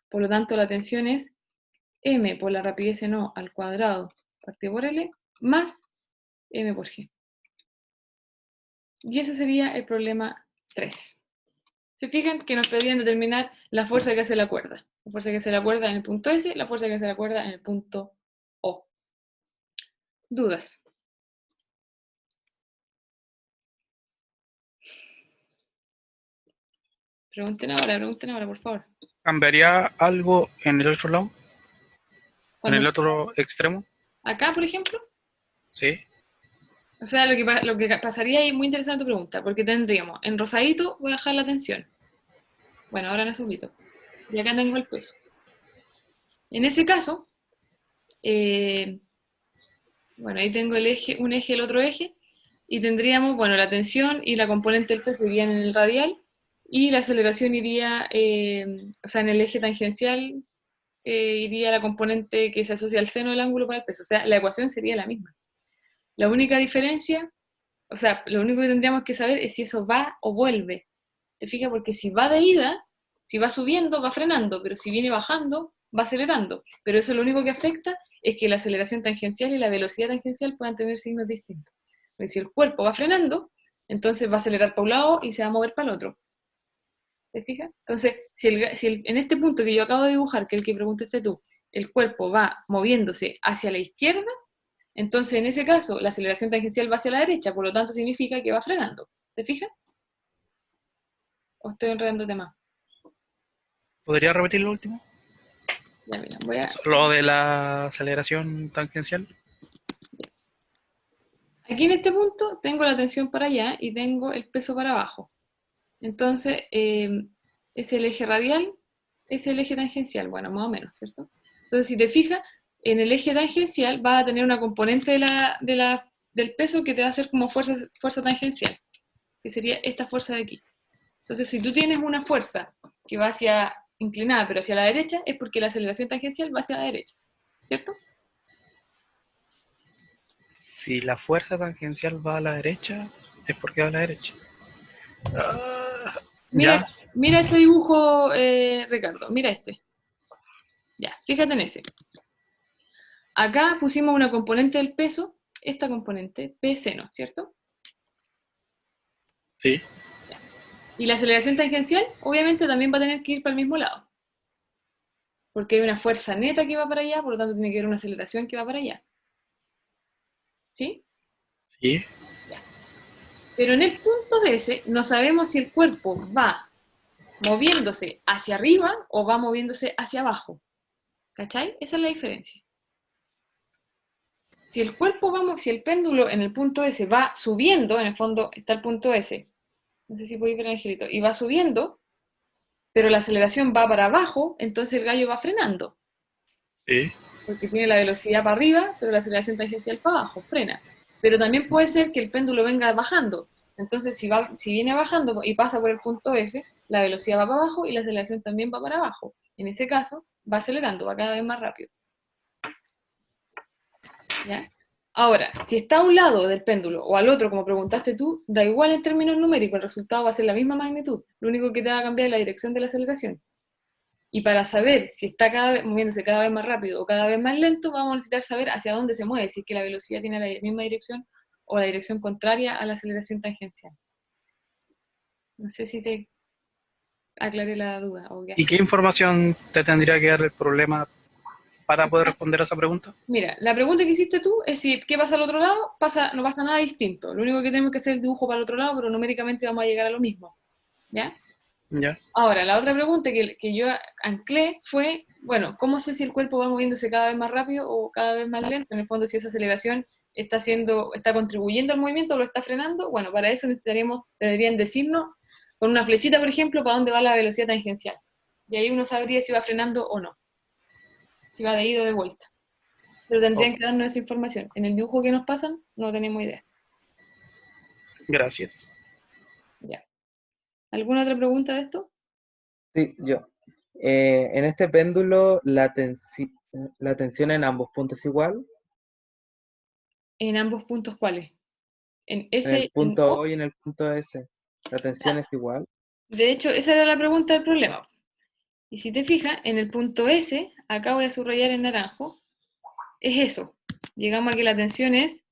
Por lo tanto, la tensión es m por la rapidez en O al cuadrado, partido por L, más m por g. Y ese sería el problema 3. Se fijan que nos pedían determinar la fuerza que hace la cuerda. La fuerza que hace la cuerda en el punto S, la fuerza que hace la cuerda en el punto O. ¿Dudas? Pregunten ahora, por favor. ¿Cambiaría algo en el otro lado? ¿En el otro extremo? Acá, por ejemplo. Sí. O sea, lo que pasaría ahí, muy interesante tu pregunta, porque tendríamos, en rosadito voy a dejar la tensión. Bueno, ahora en azulito. Y acá tengo el peso. En ese caso, bueno, ahí tengo el eje, un eje, el otro eje. y tendríamos, bueno, la tensión y la componente del peso irían en el radial, y la aceleración iría, o sea, en el eje tangencial iría la componente que se asocia al seno del ángulo para el peso. O sea, la ecuación sería la misma. La única diferencia, o sea, lo único que tendríamos que saber es si eso va o vuelve. ¿Te fijas? Porque si va de ida, si va subiendo, va frenando, pero si viene bajando, va acelerando. Pero eso lo único que afecta es que la aceleración tangencial y la velocidad tangencial puedan tener signos distintos. Porque si el cuerpo va frenando, entonces va a acelerar para un lado y se va a mover para el otro. ¿Te fijas? Entonces, en este punto que yo acabo de dibujar, que es el que preguntaste tú, el cuerpo va moviéndose hacia la izquierda, entonces en ese caso la aceleración tangencial va hacia la derecha, por lo tanto significa que va frenando. ¿Te fijas? ¿O estoy enredándote más? ¿Podría repetir lo último? Ya, mira, voy a... Lo de la aceleración tangencial. Aquí en este punto tengo la tensión para allá y tengo el peso para abajo. Entonces, es el eje radial, es el eje tangencial, bueno, más o menos, ¿cierto? Entonces, si te fijas, en el eje tangencial vas a tener una componente del peso que te va a hacer como fuerza tangencial, que sería esta fuerza de aquí. Entonces, si tú tienes una fuerza que va hacia inclinada, pero hacia la derecha, es porque la aceleración tangencial va hacia la derecha, ¿cierto? Si la fuerza tangencial va a la derecha, es porque va a la derecha. Mira, mira este dibujo, Ricardo, mira este. Ya, fíjate en ese. Acá pusimos una componente del peso, esta componente, P seno, ¿cierto? Sí. Y la aceleración tangencial, obviamente, también va a tener que ir para el mismo lado. Porque hay una fuerza neta que va para allá, por lo tanto tiene que haber una aceleración que va para allá. ¿Sí? Sí. Ya. Pero en el punto de ese, no sabemos si el cuerpo va moviéndose hacia arriba o va moviéndose hacia abajo. ¿Cachai? Esa es la diferencia. Si el cuerpo si el péndulo en el punto S va subiendo, en el fondo está el punto S, no sé si podéis ver el angelito, y va subiendo, pero la aceleración va para abajo, entonces el gallo va frenando. Sí. Porque tiene la velocidad para arriba, pero la aceleración tangencial para abajo, frena. Pero también puede ser que el péndulo venga bajando. Entonces, si viene bajando y pasa por el punto S, la velocidad va para abajo y la aceleración también va para abajo. En ese caso, va acelerando, va cada vez más rápido. ¿Ya? Ahora, si está a un lado del péndulo o al otro, como preguntaste tú, da igual en términos numéricos, el resultado va a ser la misma magnitud. Lo único que te va a cambiar es la dirección de la aceleración. Y para saber si está moviéndose cada vez más rápido o cada vez más lento, vamos a necesitar saber hacia dónde se mueve, si es que la velocidad tiene la misma dirección o la dirección contraria a la aceleración tangencial. No sé si te aclaré la duda. ¿Y qué información te tendría que dar el problema para poder responder a esa pregunta? Mira, la pregunta que hiciste tú es si qué pasa al otro lado, no pasa nada distinto. Lo único que tenemos que hacer es el dibujo para el otro lado, pero numéricamente vamos a llegar a lo mismo. ¿Ya? Ya. Ahora, la otra pregunta que yo anclé fue, bueno, ¿cómo sé si el cuerpo va moviéndose cada vez más rápido o cada vez más lento? En el fondo, si esa aceleración está contribuyendo al movimiento o lo está frenando, bueno, para eso deberían decirnos con una flechita, por ejemplo, para dónde va la velocidad tangencial. Y ahí uno sabría si va frenando o no. Si va de ida o de vuelta. Pero tendrían que darnos esa información. En el dibujo que nos pasan, no tenemos idea. Gracias. Ya. ¿Alguna otra pregunta de esto? Sí, yo. En este péndulo, la tensión en ambos puntos es igual. ¿En ambos puntos cuáles? En En ese el punto O y en el punto S. ¿La tensión es igual? De hecho, esa era la pregunta del problema. Y si te fijas, en el punto S, acá voy a subrayar en naranjo, es eso. Llegamos a que la tensión es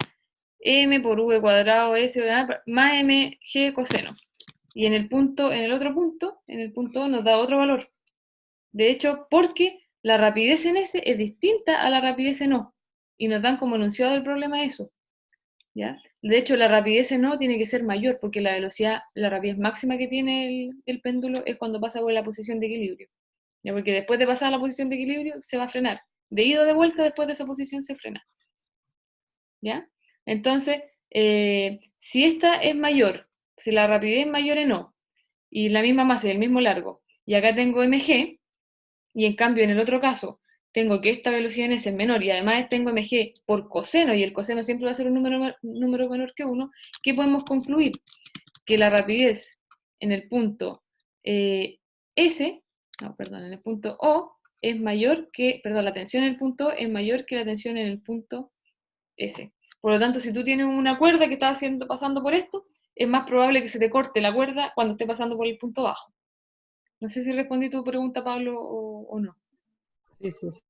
m por v cuadrado s más mg coseno. Y en el otro punto, en el punto O, nos da otro valor. De hecho, porque la rapidez en S es distinta a la rapidez en O. Y nos dan como enunciado del problema eso. ¿Ya? De hecho, la rapidez en O tiene que ser mayor, porque la rapidez máxima que tiene el péndulo es cuando pasa por la posición de equilibrio. ¿Ya? Porque después de pasar a la posición de equilibrio, se va a frenar. De ida o de vuelta, después de esa posición se frena. ¿Ya? Entonces, si esta es mayor, si la rapidez es mayor en O, y la misma masa y el mismo largo, y acá tengo mg, y en cambio en el otro caso, tengo que esta velocidad en S es menor, y además tengo mg por coseno, y el coseno siempre va a ser un número menor que 1, ¿qué podemos concluir? Que la rapidez en el punto en el punto O es mayor que, perdón, la tensión en el punto O es mayor que la tensión en el punto S. Por lo tanto, si tú tienes una cuerda que está pasando por esto, es más probable que se te corte la cuerda cuando esté pasando por el punto bajo. No sé si respondí tu pregunta, Pablo, o no. Sí, sí, sí.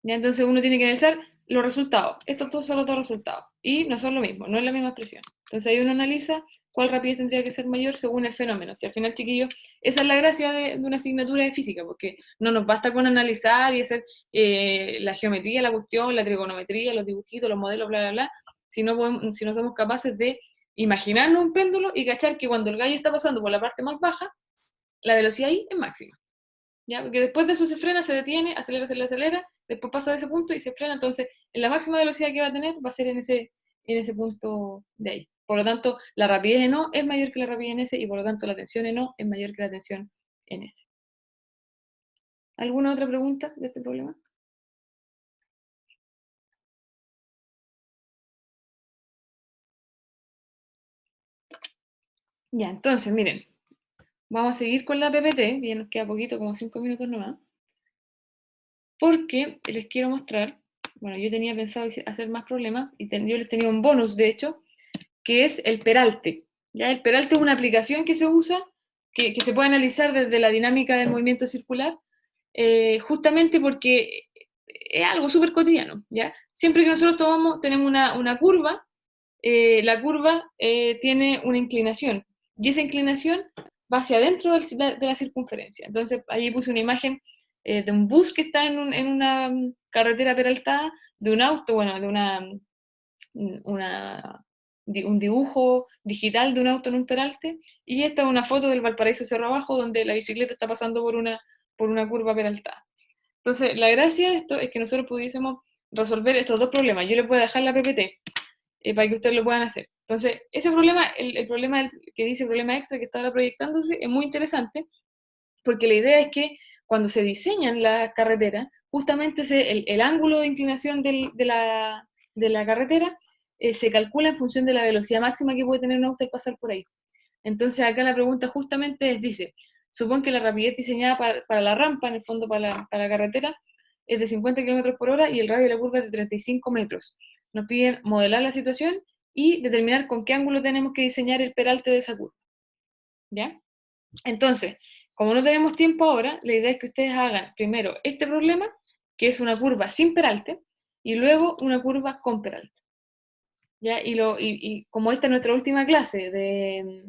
Ya, entonces uno tiene que analizar los resultados. Estos dos son los dos resultados. Y no son lo mismo, no es la misma expresión. Entonces ahí uno analiza cuál rapidez tendría que ser mayor según el fenómeno. Si al final, chiquillos, esa es la gracia de una asignatura de física, porque no nos basta con analizar y hacer la geometría, la cuestión, la trigonometría, los dibujitos, los modelos, bla, bla, bla, si no somos capaces de imaginarnos un péndulo y cachar que cuando el gallo está pasando por la parte más baja, la velocidad ahí es máxima. ¿Ya? Porque después de eso se frena, se detiene, acelera, acelera, acelera, después pasa de ese punto y se frena, entonces en la máxima velocidad que va a tener va a ser en ese punto de ahí. Por lo tanto, la rapidez en O es mayor que la rapidez en S, y por lo tanto la tensión en O es mayor que la tensión en S. ¿Alguna otra pregunta de este problema? Ya, entonces, miren, vamos a seguir con la PPT, ya nos queda poquito, como 5 minutos nomás, porque les quiero mostrar, bueno, yo tenía pensado hacer más problemas, y yo les tenía un bonus, de hecho, que es el peralte. ¿Ya? El peralte es una aplicación que se usa, que se puede analizar desde la dinámica del movimiento circular, justamente porque es algo súper cotidiano. ¿Ya? Siempre que nosotros tenemos una curva, la curva tiene una inclinación, y esa inclinación va hacia adentro de la circunferencia. Entonces, ahí puse una imagen de un bus que está en una carretera peraltada, de un auto, bueno, de un dibujo digital de un auto en un peralte, y esta es una foto del Valparaíso Cerro Abajo, donde la bicicleta está pasando por una curva peraltada. Entonces, la gracia de esto es que nosotros pudiésemos resolver estos dos problemas. Yo les voy a dejar la PPT para que ustedes lo puedan hacer. Entonces, ese problema, el problema que dice problema extra, que está ahora proyectándose, es muy interesante, porque la idea es que cuando se diseñan las carreteras, justamente el ángulo de inclinación de la carretera se calcula en función de la velocidad máxima que puede tener un auto al pasar por ahí. Entonces acá la pregunta justamente dice, supón que la rapidez diseñada para la rampa, en el fondo para la carretera, es de 50 km por hora y el radio de la curva es de 35 metros. Nos piden modelar la situación y determinar con qué ángulo tenemos que diseñar el peralte de esa curva. ¿Ya? Entonces, como no tenemos tiempo ahora, la idea es que ustedes hagan primero este problema, que es una curva sin peralte, y luego una curva con peralte. ¿Ya? Y como esta es nuestra última clase de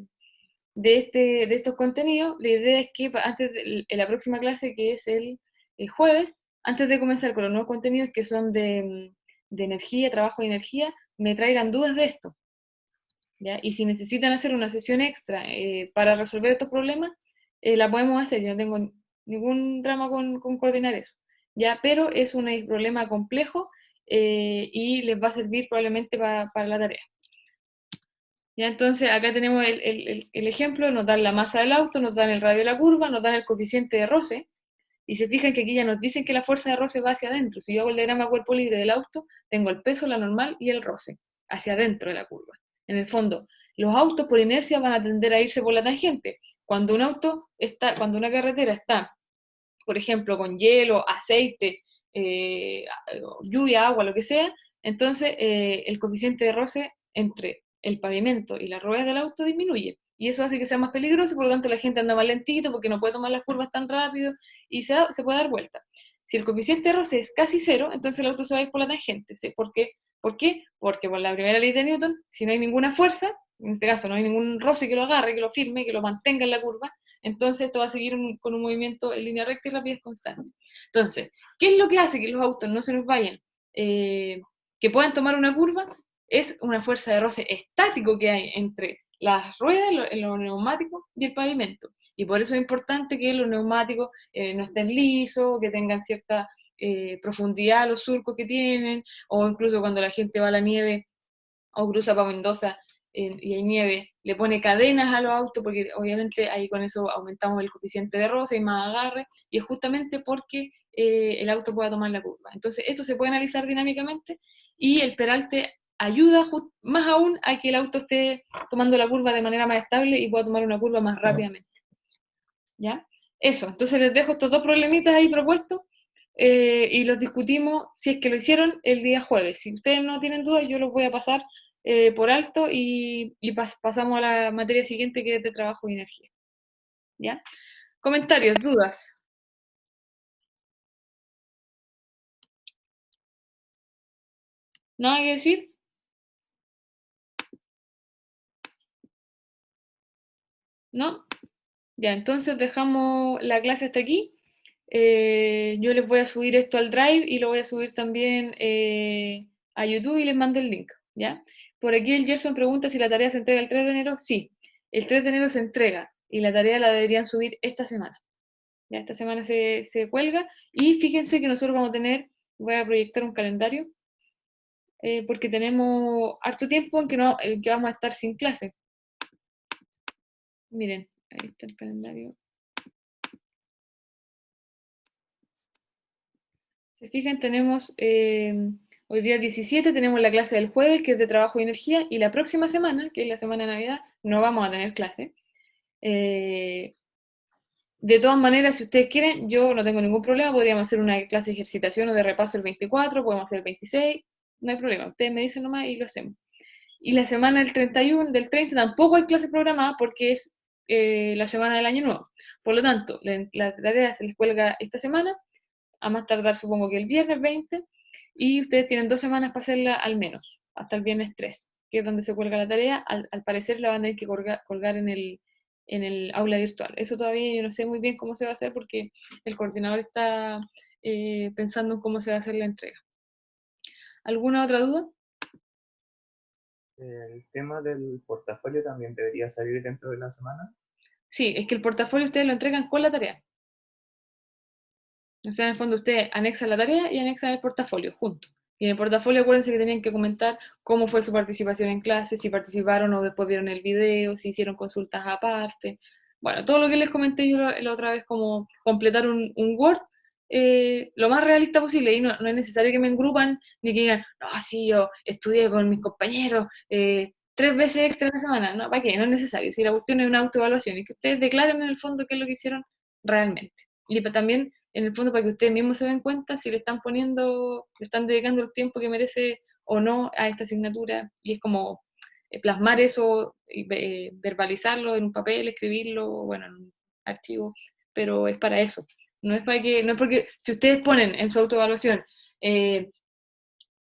estos contenidos, la idea es que antes en la próxima clase, que es el jueves, antes de comenzar con los nuevos contenidos que son de energía, trabajo de energía, me traigan dudas de esto. ¿Ya? Y si necesitan hacer una sesión extra para resolver estos problemas, la podemos hacer. Yo no tengo ningún drama con coordinar eso. ¿Ya? Pero es un problema complejo y les va a servir probablemente para la tarea. ¿Ya? Entonces acá tenemos el ejemplo, nos dan la masa del auto, nos dan el radio de la curva, nos dan el coeficiente de roce, y se fijan que aquí ya nos dicen que la fuerza de roce va hacia adentro. Si yo hago el diagrama cuerpo libre del auto, tengo el peso, la normal y el roce, hacia adentro de la curva. En el fondo, los autos por inercia van a tender a irse por la tangente. Cuando una carretera está, por ejemplo, con hielo, aceite, lluvia, agua, lo que sea, entonces el coeficiente de roce entre el pavimento y las ruedas del auto disminuye. Y eso hace que sea más peligroso, por lo tanto la gente anda más lentito porque no puede tomar las curvas tan rápido y se puede dar vuelta. Si el coeficiente de roce es casi cero, entonces el auto se va a ir por la tangente. ¿Sí? ¿Por qué? Porque por la primera ley de Newton, si no hay ninguna fuerza, en este caso no hay ningún roce que lo agarre, que lo firme, que lo mantenga en la curva, entonces esto va a seguir con un movimiento en línea recta y rapidez constante. Entonces, ¿qué es lo que hace que los autos no se nos vayan? Que puedan tomar una curva, es una fuerza de roce estático que hay entre las ruedas, los neumáticos y el pavimento. Y por eso es importante que los neumáticos no estén lisos, que tengan cierta profundidad los surcos que tienen, o incluso cuando la gente va a la nieve o cruza para Mendoza y hay nieve, le pone cadenas a los autos, porque obviamente ahí con eso aumentamos el coeficiente de roce y más agarre, y es justamente porque el auto pueda tomar la curva. Entonces, esto se puede analizar dinámicamente y el peralte ayuda más aún a que el auto esté tomando la curva de manera más estable y pueda tomar una curva más rápidamente. ¿Ya? Eso, entonces les dejo estos dos problemitas ahí propuestos y los discutimos, si es que lo hicieron, el día jueves. Si ustedes no tienen dudas, yo los voy a pasar por alto y pasamos a la materia siguiente, que es de trabajo y energía. ¿Ya? Comentarios, dudas. ¿Nada que decir? ¿No? Ya, entonces dejamos la clase hasta aquí. Yo les voy a subir esto al Drive y lo voy a subir también a YouTube y les mando el link, ¿ya? Por aquí el Gerson pregunta si la tarea se entrega el 3 de enero. Sí, el 3 de enero se entrega y la tarea la deberían subir esta semana. Ya, esta semana se cuelga y fíjense que nosotros vamos a tener, voy a proyectar un calendario, porque tenemos harto tiempo en que vamos a estar sin clase. Miren, ahí está el calendario. Se fijan, tenemos hoy día 17, tenemos la clase del jueves, que es de trabajo y energía, y la próxima semana, que es la semana de Navidad, no vamos a tener clase. De todas maneras, si ustedes quieren, yo no tengo ningún problema, podríamos hacer una clase de ejercitación o de repaso el 24, podemos hacer el 26, no hay problema, ustedes me dicen nomás y lo hacemos. Y la semana del 31, del 30, tampoco hay clase programada porque es la semana del año nuevo. Por lo tanto, la tarea se les cuelga esta semana, a más tardar supongo que el viernes 20, y ustedes tienen 2 semanas para hacerla al menos, hasta el viernes 3, que es donde se cuelga la tarea. Al parecer la van a tener que colgar en el aula virtual. Eso todavía yo no sé muy bien cómo se va a hacer porque el coordinador está pensando en cómo se va a hacer la entrega. ¿Alguna otra duda? El tema del portafolio también debería salir dentro de la semana. Sí, es que el portafolio ustedes lo entregan con la tarea. O sea, en el fondo ustedes anexan la tarea y anexan el portafolio juntos. Y en el portafolio acuérdense que tenían que comentar cómo fue su participación en clase, si participaron o después vieron el video, si hicieron consultas aparte. Bueno, todo lo que les comenté yo la otra vez, como completar un Word lo más realista posible. Y no es necesario que me engrupan ni que digan, no, sí, yo estudié con mis compañeros 3 veces extra en la semana. No, ¿para qué? No es necesario. Si la cuestión es una autoevaluación y que ustedes declaren en el fondo qué es lo que hicieron realmente. Y también en el fondo para que ustedes mismos se den cuenta si le están dedicando el tiempo que merece o no a esta asignatura, y es como plasmar eso, verbalizarlo en un papel, escribirlo, bueno, en un archivo, pero es para eso. No es porque si ustedes ponen en su autoevaluación,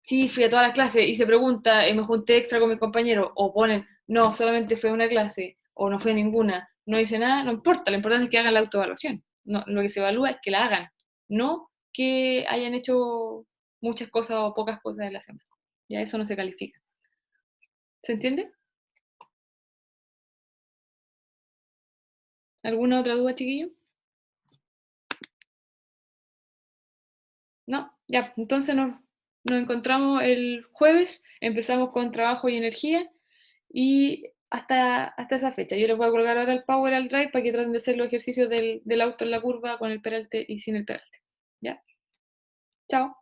sí, fui a todas las clases y se pregunta, me junté extra con mis compañeros, o ponen, no, solamente fue una clase, o no fue ninguna, no hice nada, no importa, lo importante es que hagan la autoevaluación. No, lo que se evalúa es que la hagan, no que hayan hecho muchas cosas o pocas cosas en la semana. Ya eso no se califica. ¿Se entiende? ¿Alguna otra duda, chiquillo? No, ya, entonces nos encontramos el jueves, empezamos con trabajo y energía, y hasta esa fecha. Yo les voy a colgar ahora el Power al Drive para que traten de hacer los ejercicios del auto en la curva con el peralte y sin el peralte. ¿Ya? Chao.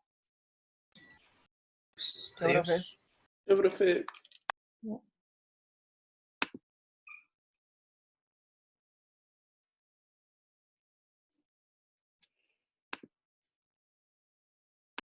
Chao, profe. Yo, profe.